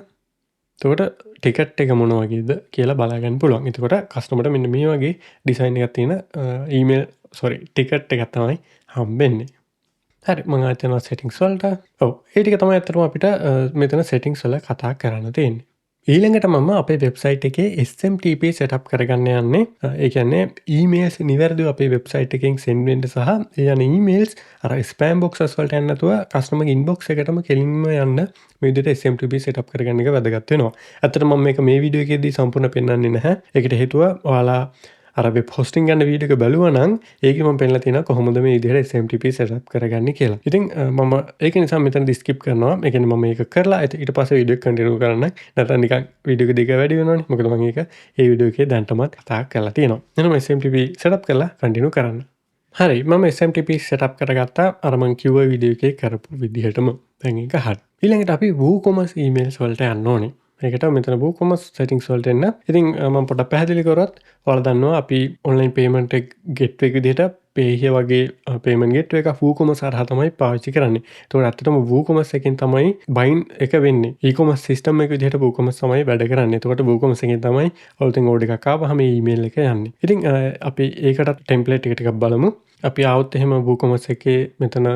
එතකොට ටිකට් එක මොන වගේද කියලා බලා ගන්න පුළුවන්. එතකොට කස්ටමර්ට මෙන්න මේ වගේ ඩිසයින් එකක් තියෙන ටිකට් එකක් තමයි හම්බෙන්නේ. හරි මම ආයෙත් යනවා settings වලට. ඔව් ඒ ටික තමයි අත්‍තරම අපිට මෙතන settings වල කතා කරන්න තියෙන්නේ. ඊළඟට මම අපේ වෙබ්සයිට් එකේ SMTP setup කරගන්න යන්නේ. ඒ කියන්නේ emails නිවැරදිව අපේ වෙබ්සයිට් එකෙන් send වෙන්න සහ ඒ යන emails අර spam boxes වලට යන්නේ නැතුව customer inbox එකටම කෙලින්ම යන්න මේ විදිහට SMTP setup කරගන්න එක වැදගත් වෙනවා. ඇත්තටම මම මේක මේ වීඩියෝ එකේදී සම්පූර්ණ පෙන්වන්නේ නැහැ. ඒකට හේතුව ඔයාලා අර වෙබ් හොස්ටිං ගන්න වීඩියෝ එක බැලුවා නම් ඒකේ මම පෙන්නලා තියෙනවා කොහොමද මේ විදිහට SMTP setup කරගන්නේ කියලා. ඉතින් මම ඒක නිසා මෙතනදී skip කරනවා. ඒ කියන්නේ මම මේක කරලා ඊට පස්සේ වීඩියෝ එක කන්ටිනියු කරන්න. නැත්නම් නිකන් වීඩියෝ එක දිග වැඩි වෙනවනේ. මොකද මම ඒක ඒ වීඩියෝ එකේ දැන්ටමත් කතා කරලා තියෙනවා. එහෙනම් SMTP setup කරලා කන්ටිනියු කරන්න. හරි මම SMTP setup කරගත්තා අර මම කිව්ව වීඩියෝ එකේ කරපු විදිහටම. දැන් ඒක හරි. ඊළඟට අපි WooCommerce emails වලට යන්න ඕනේ. ඒකට මෙතන WooCommerce settings වලට එන්න. ඉතින් මම පොඩ්ඩක් පැහැදිලි කරොත් ඔයාලා දන්නවා අපි online payment එක gateway එක විදිහට Payhia වගේ payment gateway එකක් WooCommerce හරහා තමයි පාවිච්චි කරන්නේ. ඒතකොට ඇත්තටම WooCommerce එකෙන් තමයි bind එක වෙන්නේ. e-commerce system එක විදිහට WooCommerce තමයි වැඩ කරන්නේ. එතකොට WooCommerce එකෙන් තමයි ඔයාලට order එකක් ආවම මේ email එක යන්නේ. ඉතින් අපි ඒකට template එක ටිකක් බලමු. අපි ආවොත් එහෙම WooCommerce එකේ මෙතන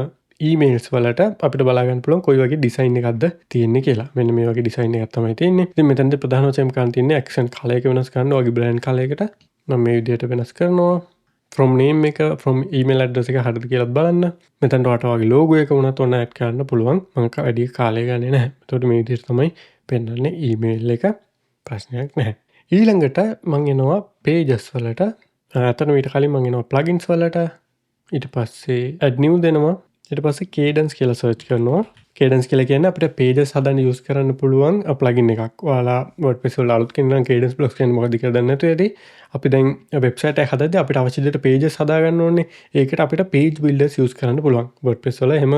ඊමේල්ස් වලට අපිට බලා ගන්න පුළුවන් කොයි වගේ ඩිසයින් එකක්ද තියෙන්නේ කියලා. මෙන්න මේ වගේ ඩිසයින් එකක් තමයි තියෙන්නේ. ඉතින් මෙතනදී ප්‍රධාන වශයෙන් කරන්න තියෙන්නේ accent color එක වෙනස් කරන්න. ඔයගේ brand color එකට මම මේ විදිහට වෙනස් කරනවා. from name එක from email address එක හරියද කියලා බලන්න. මෙතනට ඔයාලට වගේ logo එක වුණත් ඔන්න add කරන්න පුළුවන්. මම වැඩි කාලය ගන්නේ නැහැ. එතකොට මේ විදිහට තමයි පෙන්නන්නේ email එක. ප්‍රශ්නයක් නැහැ. ඊළඟට මම එනවා pages වලට. අතන ඊට කලින් මම එනවා plugins වලට. ඊට පස්සේ add new දෙනවා. ඊට පස්සේ cadence කියලා search කරනවා. cadence කියලා කියන්නේ අපිට pages හදන්න use කරන්න පුළුවන් plugin එකක්. ඔයාලා WordPress වල අලුත් කෙනෙක් නම් cadence blocks කියන්නේ මොකක්ද කියලා දන්නේ නැතුව ඇති. අපි දැන් website එකක් හදද්දී අපිට අවශ්‍ය විදිහට pages හදා ගන්න ඕනේ. ඒකට අපිට page builders use කරන්න පුළුවන්. WordPress වල එහෙම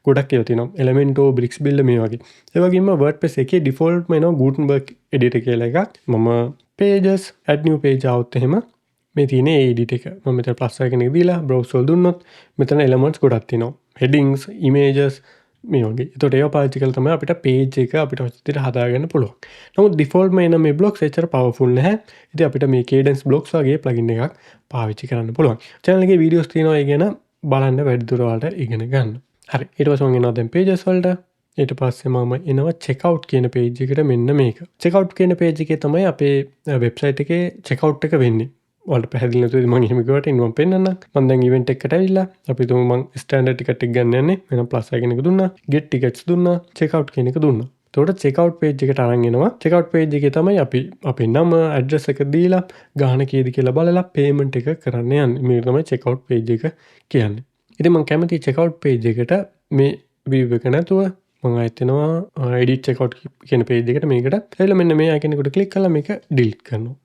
ගොඩක් ඒවා තියෙනවා. Elementor, Bricks builder මේ වගේ. ඒ වගේම WordPress එකේ default ම එනවා Gutenberg editor කියලා එකක්. මම pages add new page આવුත් එහෙම මේ තියෙන ඒ edit එක. මම මෙතන plus icon එක දීලා browse වල දුන්නොත් මෙතන elements ගොඩක් තියෙනවා. headings, images මේ වගේ. ඒතකොට ඒවා පාවිච්චි කරලා තමයි අපිට page එක අපිට අවශ්‍ය විදිහට හදාගන්න පුළුවන්. නමුත් default ම එන මේ blocks එච්චර powerful නැහැ. ඉතින් අපිට මේ cadence blocks වගේ plugin එකක් පාවිච්චි කරන්න පුළුවන්. channel එකේ videos තියෙනවා ඒ ගැන බලන්න වැඩිදුර වලට ඉගෙන ගන්න. හරි. ඊට පස්සේ මම එනවා දැන් pages වලට. ඊට පස්සේ මම එනවා checkout කියන page එකට මෙන්න මේක. checkout කියන page එකේ තමයි අපේ website එකේ checkout එක වෙන්නේ. ඔයාලට පැහැදිලි නැතුවද මම එහෙම කිව්වට ඉන්න මම පෙන්නන්නම්. මම දැන් event එකකට ඇවිල්ලා අපි තුමු මම standard ticket එක ගන්න යන්නේ. එහෙනම් plus icon එක දුන්නා. get tickets දුන්නා. checkout කියන එක දුන්නා. එතකොට checkout page එකට අරන් එනවා. checkout page එකේ තමයි අපි අපේ නම address එක දීලා ගාණ කීයද කියලා බලලා payment එක කරන්න යන්නේ. මේක තමයි checkout page එක කියන්නේ. ඉතින් මම කැමති checkout page එකට මේ view එක නැතුව මම ආයෙත් එනවා edit checkout කියන page එකට මේකට. එතකොට මෙන්න මේ icon එකට click කරලා මේක delete කරනවා.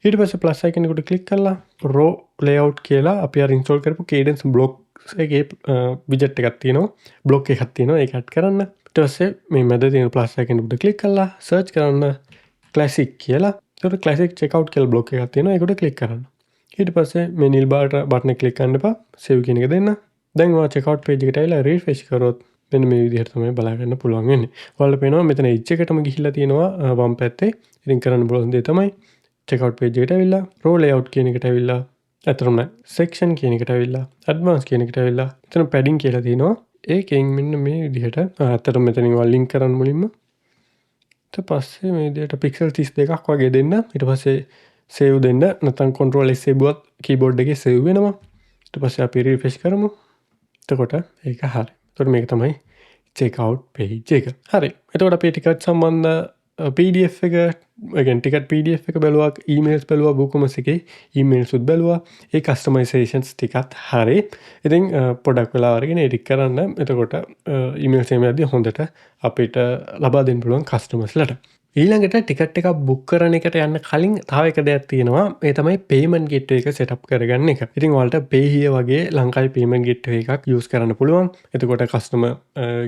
ඊට පස්සේ ප්ලස් අයිකන් එකට ක්ලික් කරලා raw layout කියලා අපි අර ඉන්ස්ටෝල් කරපු Cadence blocks එකේ widget එකක් තියෙනවා. block එකක් තියෙනවා. ඒක ඇඩ් කරන්න. ඊට පස්සේ මේ මැද තියෙන ප්ලස් අයිකන් එකට ක්ලික් කරලා search කරන්න classic කියලා. ඒකට classic checkout කියලා block එකක් තියෙනවා. ඒකට ක්ලික් කරන්න. ඊට පස්සේ මේ නිල් බාට බටන් එක ක්ලික් කරන්න එපා. save කියන එක දෙන්න. දැන් ඔයා checkout page එකට ඇවිල්ලා refresh කරොත් මෙන්න මේ විදිහට තමයි බලා ගන්න පුළුවන් වෙන්නේ. ඔයාලට පේනවා මෙතන edge එකටම ගිහිල්ලා තියෙනවා වම් පැත්තේ. ඉතින් කරන්න පුළුවන් දේ තමයි checkout page එකට ඇවිල්ලා raw layout කියන එකට ඇවිල්ලා අතරම section කියන එකට ඇවිල්ලා advanced කියන එකට ඇවිල්ලා එතන padding කියලා තියෙනවා. ඒකෙන් මෙන්න මේ විදිහට අතරම මෙතනින් ඔයාලා link කරන්න මුලින්ම. ඊට පස්සේ මේ විදිහට pixel 32ක් වගේ දෙන්න. ඊට පස්සේ save දෙන්න. නැත්නම් control S එබුවත් keyboard එකේ save වෙනවා. ඊට පස්සේ අපි refresh කරමු. එතකොට ඒක හරි. එතකොට මේක තමයි checkout page එක. හරි. එතකොට අපි ටිකට් සම්බන්ධ PDF එක ටිකට් PDF එක බැලුවා, emails බැලුවා, WooCommerce එකේ emails උත් බැලුවා. ඒ customizations ටිකත් හරි. ඉතින් පොඩක් වෙලා අරගෙන edit කරන්න. එතකොට emails එහෙම යද්දී හොඳට අපිට ලබා දෙන්න පුළුවන් customers-ලට. ඊළඟට ටිකට් එකක් බුක් කරන එකට යන්න කලින් තව එක දෙයක් තියෙනවා. ඒ තමයි payment gateway එක set up කරගන්න එක. ඉතින් ඔයාලට Payhere වගේ ලංකාවේ payment gateway එකක් use කරන්න පුළුවන්. එතකොට customer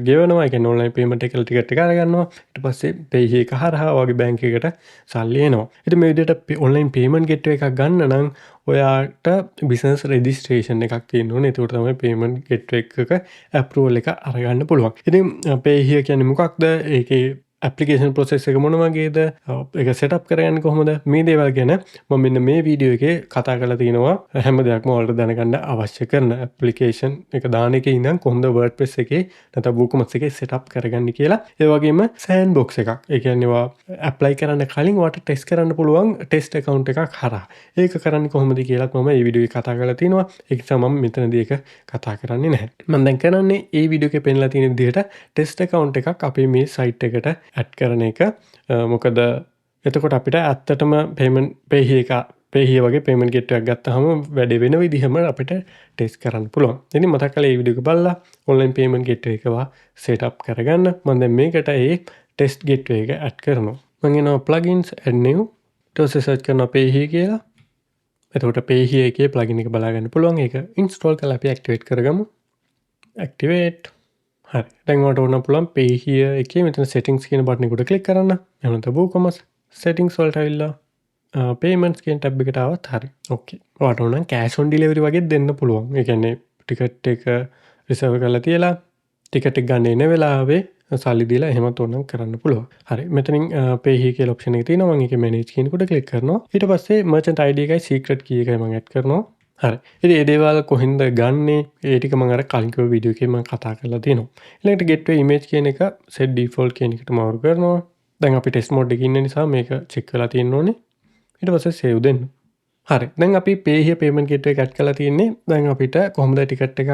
ගෙවනවා. ඒ කියන්නේ online payment එකකට ටිකට් එක අරගන්නවා. ඊට පස්සේ Payhere එක හරහා ඔයාගේ බැංක් එකට සල්ලි එනවා. ඉතින් මේ විදිහට online payment gateway එකක් ගන්න නම් ඔයාට business registration එකක් තියෙන්න ඕනේ. ඒකට තමයි payment gateway එකක approval එක අරගන්න පුළුවන්. ඉතින් Payhere කියන්නේ මොකක්ද? ඒකේ application process එක මොන වගේද? ඒක setup කරගන්නේ කොහොමද? මේ දේවල් ගැන මම මෙන්න මේ වීඩියෝ එකේ කතා කරලා තියෙනවා. හැම දෙයක්ම ඔයාලට දැනගන්න අවශ්‍ය කරන application එක දාන එකේ ඉඳන් කොහොමද WordPress එකේ නැත්නම් WooCommerce එකේ setup කරගන්නේ කියලා. ඒ වගේම sandbox එකක්. ඒ කියන්නේ ඔයා apply කරන්න කලින් ඔයාට test කරන්න පුළුවන් test account එකක් හරහා. ඒක කරන්නේ කොහොමද කියලාත් මම මේ වීඩියෝ එකේ කතා කරලා තියෙනවා. ඒක නිසා මම මෙතනදී ඒක කතා කරන්නේ නැහැ. මම දැන් කරන්නේ මේ වීඩියෝ එකේ පෙන්නලා තියෙන විදිහට test account එකක් අපේ මේ site එකට ඇඩ් කරන එක. මොකද එතකොට අපිට ඇත්තටම Payhere වගේ payment gateway එකක් ගත්තාම වැඩේ වෙන විදිහම අපිට ටෙස්ට් කරන්න පුළුවන්. ඉතින් මතක් කරලා මේ වීඩියෝ එක බලලා online payment gateway එකව set up කරගන්න. මම දැන් මේකට ඒ test gateway එක ඇඩ් කරනවා. මම එනවා plugins add new. ඊට පස්සේ search කරනවා Payhere කියලා. එතකොට Payhere එකේ plugin එක බලා ගන්න පුළුවන්. ඒක install කරලා අපි activate කරගමු. activate හරි. දැන් ඔයාලට ඕන පුළුවන් Payhere එකේ මෙතන settings කියන බටන් එකට ක්ලික් කරන්න. එහෙම නැත්නම් WooCommerce settings වලට ඇවිල්ලා payments කියන tab එකට ආවත් හරි. ඕකේ. ඔයාලට ඕන නම් cash on delivery වගේ දෙන්න පුළුවන්. ඒ කියන්නේ ටිකට් එක reserve කරලා තියලා ටිකට් එක ගන්න එන වෙලාවේ සල්ලි දීලා එහෙමත් ඕන නම් කරන්න පුළුවන්. හරි. මෙතනින් Payhere කියලා option එක තියෙනවා. මම ඒකේ manage කියන එකට ක්ලික් කරනවා. ඊට පස්සේ merchant ID එකයි secret key එකයි මම add කරනවා. හරි. ඉතින් මේ දේවල් කොහෙන්ද ගන්නෙ? ඒ ටික මම අර කලින් කිව්ව වීඩියෝ එකේ මම කතා කරලා තියෙනවා. ඊළඟට gateway image කියන එක set default කියන එකට මාරු කරනවා. දැන් අපි test mode එකේ ඉන්න නිසා මේක check කරලා තියෙන්න ඕනේ. ඊට පස්සේ save දෙන්න. හරි. දැන් අපි Payhere payment gateway එක add කරලා තියෙන්නේ. දැන් අපිට කොහොමද ටිකට් එකක්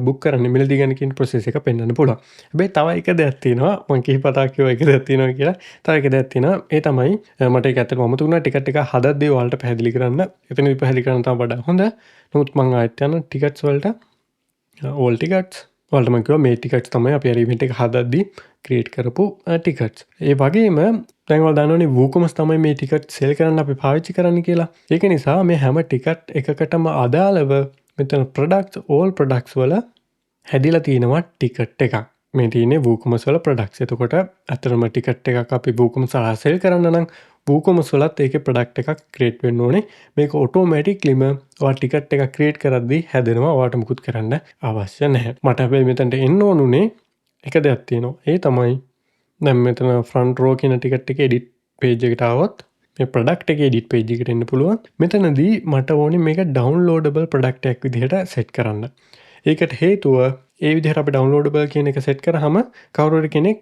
book කරන්නේ මිලදී ගන්න කියන process එක පෙන්වන්න පුළුවන්. හැබැයි තව එක දෙයක් තියෙනවා. මම කිහිපතාවක් කිව්වා එක දෙයක් තියෙනවා කියලා. තව එක දෙයක් තියෙනවා. ඒ තමයි මට ඒක ඇත්තටම අමතක වුණා ටිකට් එක හදද්දී ඔයාලට පැහැදිලි කරන්න. එතනදී පැහැදිලි කරන්න තමයි වඩා හොඳ. නමුත් මම ආයෙත් යන ටිකට්ස් වලට all tickets ඔයාලට මම කිව්වා මේ ටිකට්ස් තමයි අපි අර event එක හදද්දී create කරපු ටිකට්ස්. ඒ වගේම දැන් ඔයාලා දන්නවනේ WooCommerce තමයි මේ ටිකට් sell කරන්න අපි පාවිච්චි කරන්නේ කියලා. ඒක නිසා මේ හැම ටිකට් එකකටම අදාළව මෙතන all products වල හැදිලා තියෙනවා ටිකට් එකක්. මේ තියෙන්නේ WooCommerce වල products. එතකොට අතරම ටිකට් එකක් අපි WooCommerce වල sell කරන්න නම් WooCommerce වලත් ඒකේ product එකක් create වෙන්න ඕනේ. මේක automaticallyම ඔයා ටිකට් එකක් create කරද්දී හැදෙනවා. ඔයාට මුකුත් කරන්න අවශ්‍ය නැහැ. මට හැබැයි මෙතනට එන්න ඕනුනේ එක දෙයක් තියෙනවා. ඒ තමයි දැන් මෙතන front row කියන ටිකට් එකේ edit page එකට ආවොත් මේ product එකේ edit page එකට එන්න පුළුවන්. මෙතනදී මට ඕනේ මේක downloadable product එකක් විදිහට set කරන්න. ඒකට හේතුව ඒ විදිහට අපි downloadable කියන එක set කරාම කවුරු හරි කෙනෙක්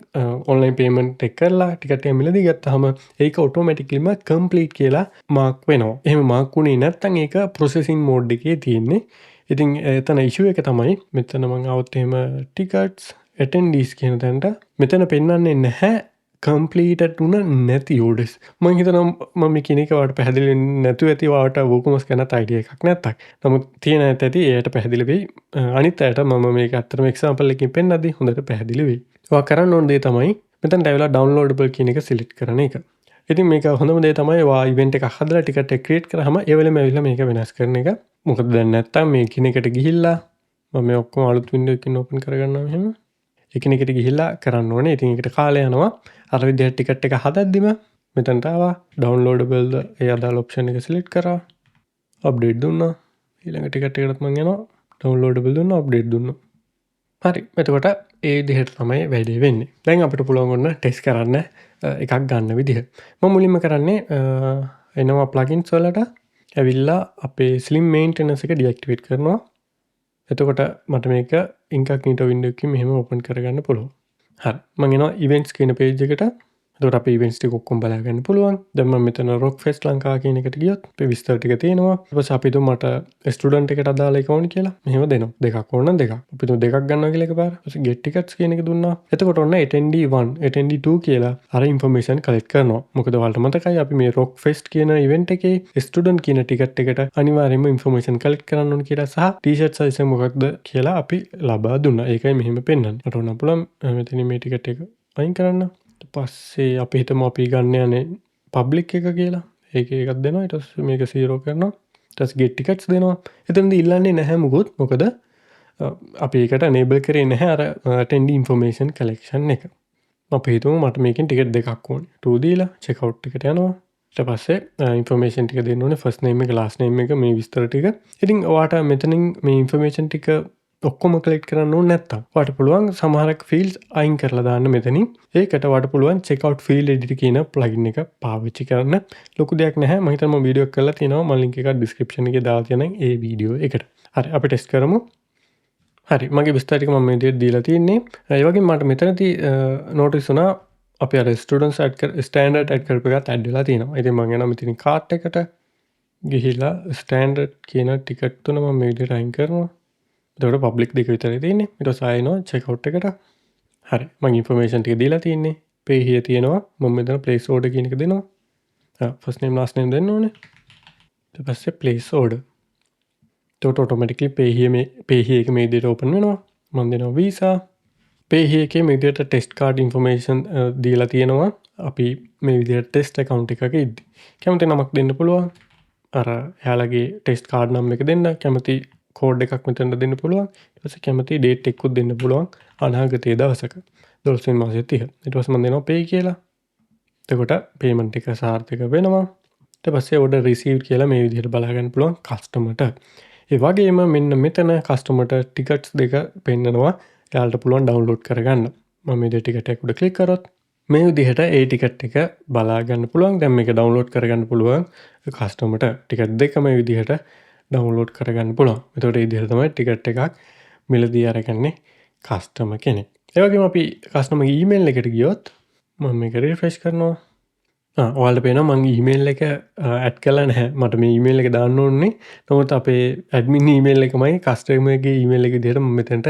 online payment එක කරලා ටිකට් එක මිලදී ගත්තාම ඒක automaticallyම complete කියලා mark වෙනවා. එහෙම mark වුණේ නැත්නම් ඒක processing mode එකේ තියෙන්නේ. ඉතින් එතන issue එක තමයි මෙතන මම આવත් එහෙම tickets attendees කියන තැනට මෙතන පෙන්වන්නේ නැහැ completed වුණ නැති orders. මම හිතනවා මම කියන එක ඔයාලට පැහැදිලි නැතුව ඇති ඔයාලට WooCommerce ගැන idea එකක් නැත්තක්. නමුත් තියෙන ඇති එයාට පැහැදිලි වෙයි. අනිත් අයට මම මේක අත්‍තරම example එකකින් පෙන්නද්දී හොඳට පැහැදිලි වෙයි. ඔයා කරන්න ඕන දේ තමයි මෙතනට ඇවිල්ලා downloadable කියන එක select කරන එක. ඉතින් මේක හොඳම දේ තමයි ඔයා ඉවෙන්ට් එකක් හදලා ටිකට් එක ක්‍රියේට් කරාම ඒ වෙලෙම ඇවිල්ලා මේක වෙනස් කරන එක. මොකද දැන් නැත්තම් මේ එකිනෙකට ගිහිල්ලා මම මේ ඔක්කොම අලුත් වින්ඩෝ එකකින් ඕපන් කරගන්නවා මෙහෙම. එකිනෙකට ගිහිල්ලා කරන්න ඕනේ. ඉතින් ඒකට කාලය යනවා. අර විදිහට ටිකට් එක හදද්දිම මෙතනට ආවා. ඩවුන්ලෝඩබල්ද ඒ අදාළ ඔප්ෂන් එක සිලෙක්ට් කරා. අප්ඩේට් දුන්නා. ඊළඟ ටිකට් එකකට මම යනවා. ඩවුන්ලෝඩබල් දුන්නා. අප්ඩේට් දුන්නා. හරි. එතකොට ඒ විදිහට තමයි වැඩේ වෙන්නේ. දැන් අපිට පුළුවන් ඔන්න ටෙස්ට් කරන්න එකක් ගන්න විදිහ. මම මුලින්ම කරන්නේ එනවා ප්ලගින්ස් වලට ඇවිල්ලා අපේ ස්ලිම් මේන්ටෙනන්ස් එක ඩිඇක්ටිවේට් කරනවා. එතකොට මට මේක ඉන්කග්නිටෝ වින්ඩෝ එකකින් මෙහෙම ඕපන් කරගන්න පුළුවන්. හරි. මම එනවා ඉවෙන්ට්ස් කියන පේජ් එකට. එතකොට අපේ ඉවෙන්ට්ස් ටික ඔක්කොම බලා ගන්න පුළුවන්. දැන් මම මෙතන රොක් ෆෙස්ට් ලංකා කියන එකට ගියොත් අපේ විස්තර ටික තියෙනවා. ඊට පස්සේ අපි හිතමු මට ස්ටුඩන්ට් එකට අදාළ එක ඕනි කියලා. මෙහෙම දෙනවා. දෙකක් ඕන නම් දෙකක්. අපි හිතමු දෙකක් ගන්නවා කියලා එකපාර. ඊට පස්සේ get tickets කියන එක දුන්නා. එතකොට ඔන්න attendee 1, attendee 2 කියලා අර ඉන්ෆර්මේෂන් කලෙක්ට් කරනවා. මොකද ඔයාලට මතකයි අපි මේ රොක් ෆෙස්ට් කියන ඉවෙන්ට් එකේ ස්ටුඩන්ට් කියන ටිකට් එකට අනිවාර්යයෙන්ම ඉන්ෆර්මේෂන් කලෙක්ට් කරන්න ඕන කියලා සහ ටී-ෂර්ට් සයිස් එක මොකක්ද කියලා අපි ලබා දුන්නා. ඒකයි මෙහෙම පෙන්වන්නේ. මට ඕන පුළුවන් මෙතන මේ ටිකට් එක අයින් කරන්න. පස්සේ අපි හිතමු අපි ගන්න යන්නේ පබ්ලික් එක කියලා. ඒක එකක් දෙනවා. ඊට පස්සේ මේක 0 කරනවා. ඊට පස්සේ get tickets දෙනවා. එතනදී ඉල්ලන්නේ නැහැ මුකුත්. මොකද අපි ඒකට enable කරේ නැහැ අර attendee information collection එක. අපි හිතමු මට මේකෙන් ටිකට් දෙකක් ඕනේ. 2 දීලා check out එකට යනවා. ඊට පස්සේ information ටික දෙන්න ඕනේ. first name එක last name එක මේ විස්තර ටික. ඉතින් ඔයාට මෙතනින් මේ information ටික ඔක්කොම කලෙක්ට් කරන්න ඕනේ නැත්තම් ඔයාට පුළුවන් සමහරක් ෆීල්ඩ්ස් අයින් කරලා දාන්න මෙතනින්. ඒකට ඔයාට පුළුවන් checkout field editor කියන plugin එක පාවිච්චි කරන්න. ලොකු දෙයක් නැහැ. මම හිතනවා මම වීඩියෝ එකක් කරලා තියෙනවා. මම link එකක් description එකේ දාලා තියෙනවා ඒ වීඩියෝ එකට. හරි අපි ටෙස්ට් කරමු. හරි මගේ විස්තර ටික මම මේ විදිහට දීලා තියෙන්නේ. ඒ වගේම මට මෙතනදී notice වුණා අපි අර students add කර standard add කරපු එකත් add වෙලා තියෙනවා. ඉතින් මම යනවා මෙතනින් cart එකට ගිහිලා standard කියන ටිකට් තුන මම මේ විදිහට අයින් කරනවා. එතකොට පබ්ලික් දෙක විතරයි තියෙන්නේ. ඊට පස්සේ ආයෙනවා චෙක් අවුට් එකට. හරි. මම ඉන්ෆර්මේෂන් ටික දීලා තියෙන්නේ. pay here තියෙනවා. මම මෙතන place order කියන එක දෙනවා. first name last name දෙන්න ඕනේ. ඊට පස්සේ place order. එතකොට automatically pay here එක මේ විදිහට open වෙනවා. මම දෙනවා visa. pay here එකේ මේ විදිහට test card information දීලා තියෙනවා. අපි මේ විදිහට test account එකක ඉද්දි. කැමති නමක් දෙන්න පුළුවන්. අර එයාලගේ test card නම් එක දෙන්න. කැමති කෝඩ් එකක් මෙතනට දෙන්න පුළුවන්. ඊට පස්සේ කැමති ඩේට් එකකුත් දෙන්න පුළුවන් අනාගතයේ දවසක 12 වෙනි මාසයේ 30. ඊට පස්සේ මම දෙනවා pay කියලා. එතකොට payment එක සාර්ථක වෙනවා. ඊට පස්සේ order received කියලා මේ විදිහට බලා ගන්න පුළුවන් කස්ටමර්ට. ඒ වගේම මෙන්න මෙතන කස්ටමර්ට ටිකට්ස් දෙක පෙන්නනවා. එයාලට පුළුවන් download කරගන්න. මම මේ ටිකට් එක උඩ ක්ලික් කරොත් මේ විදිහට ඒ ටිකට් එක බලා ගන්න පුළුවන්. දැන් මේක download කරගන්න පුළුවන් කස්ටමර්ට ටිකට් දෙක මේ විදිහට ඩවුන්ලෝඩ් කරගන්න පුළුවන්. එතකොට මේ විදිහට තමයි ටිකට් එකක් මිලදී අරගන්නේ කස්ටමර් කෙනෙක්. ඒ වගේම අපි කස්ටමර්ගේ ඊමේල් එකට ගියොත් මම මේක රිෆ්‍රෙෂ් කරනවා. ඔයාලට පේනවා මම ඊමේල් එක ඇඩ් කරලා නැහැ. මට මේ ඊමේල් එක දාන්න ඕනේ. නමුත් අපේ ඇඩ්මින් ඊමේල් එකමයි කස්ටමර්ගේ ඊමේල් එක විදිහට මම මෙතනට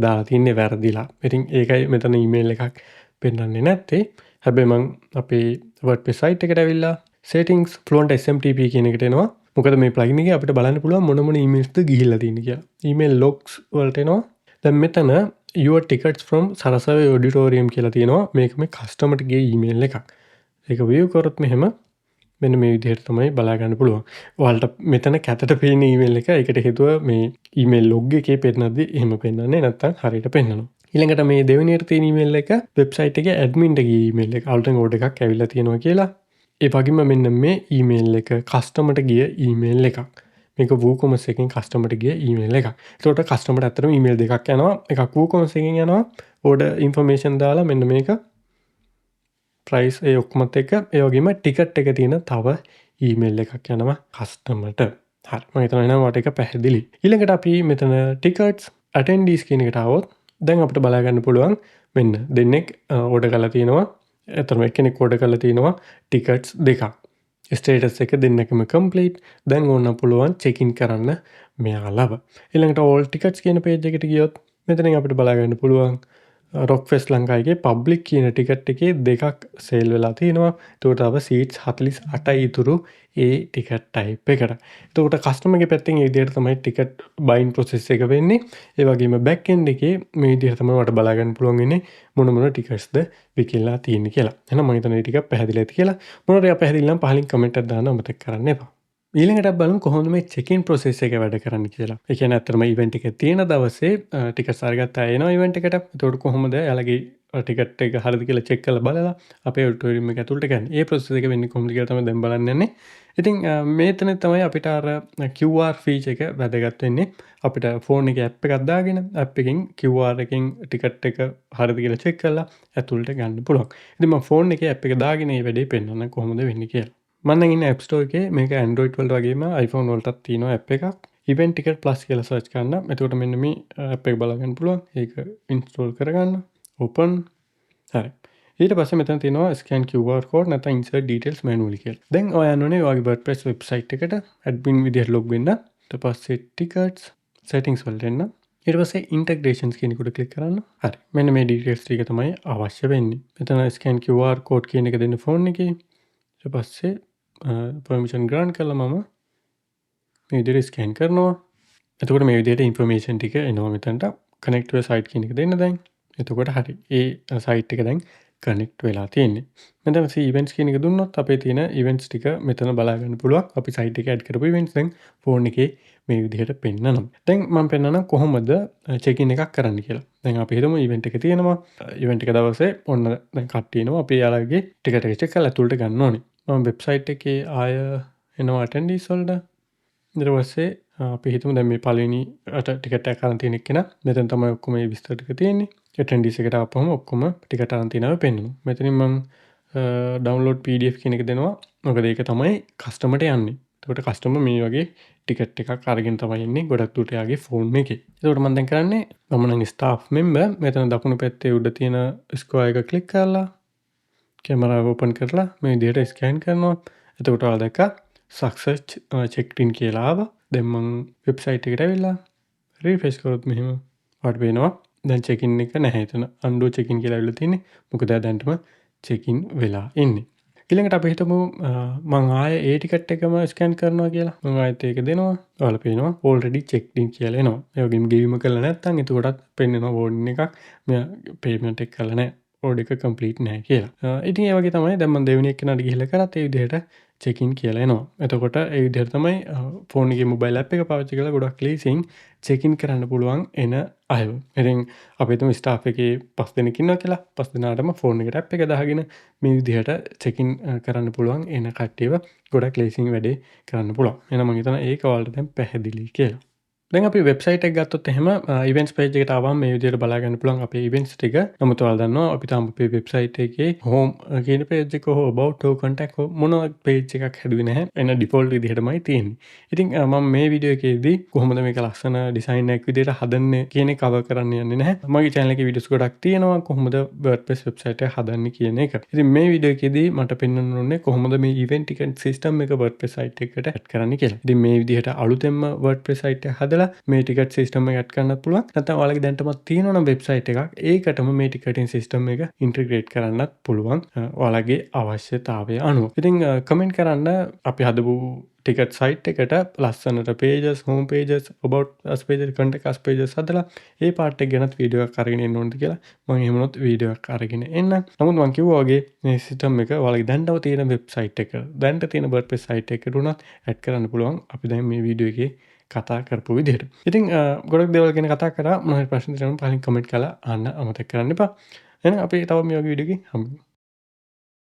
දාලා තින්නේ වැරදිලා. ඉතින් ඒකයි මෙතන ඊමේල් එකක් පෙන්නන්නේ නැත්තේ. හැබැයි මම අපේ WordPress site එකට ඇවිල්ලා settings fluent smtp කියන එකට එනවා. මොකද මේ ප්ලගින් එකේ අපිට බලන්න පුළුවන් මොන මොන ඊමේල්ස්ද ගිහිල්ලා තියෙන්නේ කියලා. ඊමේල් logs වලට එනවා. දැන් මෙතන your tickets from Saraswati auditorium කියලා තියෙනවා. මේක මේ කස්ටමර්ට ගිය ඊමේල් එකක්. ඒක view කරොත් මෙහෙම මෙන්න මේ විදිහට තමයි බලා ගන්න පුළුවන්. ඔයාලට මෙතන කැතට පේන ඊමේල් එක. ඒකට හේතුව මේ ඊමේල් log එකේ පෙන්නද්දි එහෙම පෙන්නන්නේ නැත්තම් හරියට පෙන්නනවා. ඊළඟට මේ දෙවෙනියට තියෙන ඊමේල් එක වෙබ්සයිට් එකේ ඇඩ්මින්ට ගිය ඊමේල් එක. අලුතෙන් ඕඩර් එකක් ඇවිල්ලා තියෙනවා කියලා. ඒ වගේම මෙන්න මේ ඊමේල් එක කස්ටමර්ට ගිය ඊමේල් එකක්. මේක WooCommerce එකෙන් කස්ටමර්ට ගිය ඊමේල් එකක්. ඒකට කස්ටමර්ට ඇත්තටම ඊමේල් දෙකක් යනවා. එකක් WooCommerce එකෙන් යනවා. ඕඩර් ඉන්ෆර්මේෂන් දාලා මෙන්න මේක ප්‍රයිස් ඒ ඔක්කොමත් එක්ක ඒ වගේම ටිකට් එක තියෙන තව ඊමේල් එකක් යනවා කස්ටමර්ට. හරි. මම හිතනවා එහෙනම් වට එක පැහැදිලි. ඊළඟට අපි මෙතන ටිකට්ස් attendees කියන එකට ආවොත් දැන් අපිට බලා ගන්න පුළුවන් මෙන්න දෙන්නෙක් ඕඩර් කරලා තියෙනවා. එතරම් එක්කෙනෙක් ඕඩර් කරලා තියෙනවා ටිකට්ස් දෙකක්. ස්ටේටස් එක දෙන්නකම කම්ප්ලීට්. දැන් ඕන්න පුළුවන් චෙක් ඉන් කරන්න මෙයාලව. ඊළඟට all tickets කියන page එකට ගියොත් මෙතනින් අපිට බලා ගන්න පුළුවන් රොක්ෆෙස් ලංකායිගේ පබ්ලික් කියන ටිකට් එකේ 2ක් සේල් වෙලා තියෙනවා. එතකොට තව සීට්ස් 48යි ඉතුරු ඒ ටිකට් ටයිප් එකට. එතකොට කස්ටමර්ගේ පැත්තෙන් මේ විදිහට තමයි ටිකට් බයින් ප්‍රොසෙස් එක වෙන්නේ. ඒ වගේම බෑක් එන්ඩ් එකේ මේ විදිහට තමයි ඔයාලට බලා ගන්න පුළුවන් වෙන්නේ මොන ටිකට්ස්ද විකිලා තියෙන්නේ කියලා. එහෙනම් මම හිතනවා මේ ටික පැහැදිලි ඇති කියලා. මොනවද පැහැදිලි නම් පහලින් කමෙන්ට් එකක් දාන්න අමතක කරන්න එපා. ඊළඟට බලමු කොහොමද මේ චෙක් ඉන් ප්‍රොසෙස් එක වැඩ කරන්නේ කියලා. ඒ කියන්නේ ඇත්තටම ඉවෙන්ට් එක තියෙන දවසේ ටිකට්ස් අරගත්ත අය එනවා ඉවෙන්ට් එකට. එතකොට කොහොමද එයාලගේ ටිකට් එක හරිද කියලා චෙක් කරලා බලලා අපේ ඔඩිටෝරියම් එක ඇතුළට ගන්න. ඒ ප්‍රොසෙස් එක වෙන්නේ කොහොමද කියලා තමයි දැන් බලන්න යන්නේ. ඉතින් මේතන තමයි අපිට අර QR ෆීචර් එක වැදගත් වෙන්නේ. අපිට ෆෝන් එකේ ඇප් එකක් දාගෙන ඇප් එකෙන් QR එකෙන් ටිකට් එක හරිද කියලා චෙක් කරලා ඇතුළට ගන්න පුළුවන්. ඉතින් මම ෆෝන් එකේ ඇප් එක දාගෙන මේ වැඩේ පෙන්නන්න කොහොමද වෙන්නේ කියලා. මම දැන් ඉන්නේ App Store එකේ. මේක Android වලට වගේම iPhone වලටත් තියෙනවා ඇප් එකක්. Event Ticket Plus කියලා සර්ච් කරන්න. එතකොට මෙන්න මේ ඇප් එක බලා ගන්න පුළුවන්. ඒක ඉන්ස්ටෝල් කරගන්න. Open. හරි. ඊට පස්සේ මෙතන තියෙනවා scan QR code නැත්නම් insert details manually කියලා. දැන් ඔයා යන්න ඕනේ ඔයාගේ WordPress website එකට admin විදිහට log වෙන්න. ඊට පස්සේ tickets settings වලට එන්න. ඊට පස්සේ integrations කියන එකට ක්ලික් කරන්න. හරි. මෙන්න මේ details ටික තමයි අවශ්‍ය වෙන්නේ. මෙතන scan QR code කියන එක දෙන්න ෆෝන් එකේ. ඊට පස්සේ permission grant කරලා මම මේ විදිහට ස්කෑන් කරනවා. එතකොට මේ විදිහට ඉන්ෆර්මේෂන් ටික එනවා මෙතනට. connect to a site කියන එක දෙන්න දැන්. එතකොට හරි. ඒ site එක දැන් connect වෙලා තියෙන්නේ. මෙතන events කියන එක දුන්නොත් අපේ තියෙන events ටික මෙතන බලා ගන්න පුළුවන්. අපි site එකේ add කරපු events දැන් ෆෝන් එකේ මේ විදිහට පෙන්නනවා. දැන් මම පෙන්නනවා කොහොමද check in එකක් කරන්න කියලා. දැන් අපි හිතමු event එක තියෙනවා. event එක දවසේ ඔන්න දැන් කට්ටිය එනවා. අපි යාළුවගේ ටිකට් එක check කරලා ඇතුළට ගන්න ඕනේ. මම වෙබ්සයිට් එකේ ආය එනවා ඇටෙන්ඩීස් වලට. ඊට පස්සේ අපි හිතමු දැන් මේ පළවෙනි ටිකට් එක අරන් තියෙන එක්කෙනා මෙතන තමයි ඔක්කොම මේ විස්තර ටික තියෙන්නේ. ඇටෙන්ඩීස් එකට ආපුවම ඔක්කොම ටිකට් අරන් තියෙනවා පෙන්නනවා. මෙතනින් මම ඩවුන්ලෝඩ් PDF කියන එක දෙනවා. මොකද ඒක තමයි කස්ටමර්ට යන්නේ. එතකොට කස්ටමර් මේ වගේ ටිකට් එකක් අරගෙන තමයි එන්නේ ගොඩක් දුරට යාගේ ෆෝන් එකේ. එතකොට මම දැන් කරන්නේ මම නම් ස්ටාෆ් මෙම්බර් මෙතන දකුණු පැත්තේ උඩ තියෙන ස්ක්වයර් එක ක්ලික් කරලා කැමරාව ඕපන් කරලා මේ විදිහට ස්කෑන් කරනවා. එතකොට ඔයාලා දැක්කා සක්සස් චෙක්ඩ් ඉන් කියලා ආවා. දැන් මම වෙබ්සයිට් එකට ඇවිල්ලා රිෆ්‍රෙෂ් කරොත් මෙහෙම ඔයාලට පේනවා. දැන් චෙක් ඉන් එක නැහැ එතන. අන්ඩු චෙක් ඉන් කියලා ඇවිල්ලා තියෙන්නේ. මොකද දැන්ටම චෙක් ඉන් වෙලා ඉන්නේ. ඊළඟට අපි හිතමු මම ආයේ ඒ ටිකට් එකම ස්කෑන් කරනවා කියලා. මම ආයෙත් ඒක දෙනවා. ඔයාලා පේනවා already checked in කියලා එනවා. ඒ වගේම ගෙවීම කළා නැත්නම් එතකොටත් පෙන්නනවා warning එකක්. මෙයා payment එක කළා නැහැ. ඕඩර් එක කම්ප්ලීට් නැහැ කියලා. ඉතින් ඒ වගේ තමයි දැන් මම දෙවෙනි එක්කෙනාට ගිහිල්ලා කරත් ඒ විදිහට චෙක් ඉන් කියලා එනවා. එතකොට ඒ විදිහට තමයි ෆෝන් එකේ මොබයිල් ඇප් එක පාවිච්චි කරලා ගොඩක් ලීසින් චෙක් ඉන් කරන්න පුළුවන් එන අයව. ඉතින් අපි හිතමු ස්ටාෆ් එකේ 5 දෙනෙක් ඉන්නවා කියලා. 5 දෙනාටම ෆෝන් එකට ඇප් එක දාගෙන මේ විදිහට චෙක් ඉන් කරන්න පුළුවන් එන කට්ටියව ගොඩක් ලීසින් වැඩේ කරන්න පුළුවන්. එහෙනම් මම හිතනවා ඒක ඔයාලට දැන් පැහැදිලි කියලා. දැන් අපි වෙබ්සයිට් එක ගත්තොත් එහෙම ඉවෙන්ට්ස් පේජ් එකට ආවම මේ විදිහට බලා ගන්න පුළුවන් අපේ ඉවෙන්ට්ස් ටික. නමුත් ඔයාලා දන්නවා අපි තාම අපේ වෙබ්සයිට් එකේ home කියන පේජ් එක හෝ about හෝ contact හෝ මොන පේජ් එකක් හැදුවේ නැහැ. එන ඩිෆෝල්ට් විදිහටමයි තියෙන්නේ. ඉතින් මම මේ වීඩියෝ එකේදී කොහොමද මේක ලස්සන ඩිසයින් එකක් විදිහට හදන්නේ කියන එක කවර් කරන්න යන්නේ නැහැ. මගේ channel එකේ වීඩියෝස් ගොඩක් තියෙනවා කොහොමද WordPress වෙබ්සයිට් එක හදන්නේ කියන එක. ඉතින් මේ වීඩියෝ එකේදී මට පෙන්වන්න ඕනේ කොහොමද මේ ඉවෙන්ට් ටිකට් සිස්ටම් එක WordPress site එකට ඇඩ් කරන්නේ කියලා. ඉතින් මේ විදිහට අලුතෙන්ම WordPress site එක හදලා මේ ටිකට් සිස්ටම් එක ඇඩ් කරන්නත් පුළුවන්. නැත්නම් ඔයාලගේ දැනටමත් තියෙනවා නම් වෙබ්සයිට් එකක් ඒකටම මේ ටිකටින් සිස්ටම් එක ඉන්ටිග්‍රේට් කරන්නත් පුළුවන්. ඔයාලගේ අවශ්‍යතාවය අනුව. ඉතින් කමෙන්ට් කරන්න අපි හදපු ටිකට් සයිට් එකට ලස්සනට pages, home pages, about us pages, contact us pages හදලා ඒ පාර්ට් එක ගැනත් වීඩියෝ එකක් අරගෙන එන්න ඕනද කියලා මම එහෙමනොත් වීඩියෝ එකක් අරගෙන එන්න. නමුත් මම කිව්වා වගේ මේ සිස්ටම් එක ඔයාලගේ දැනටම තියෙන වෙබ්සයිට් එක දැනට තියෙන WordPress site එකකට උනත් ඇඩ් කරන්න පුළුවන්. අපි දැන් මේ වීඩියෝ එකේ කතා කරපු විදිහට. ඉතින් ගොඩක් දේවල් ගැන කතා කරා. මොනවා හරි ප්‍රශ්න තියෙනවා නම් පහලින් කමෙන්ට් කරලා අහන්න අමතක කරන්න එපා. එහෙනම් අපි තව මේ වගේ වීඩියෝ එකකින් හම්බෙමු.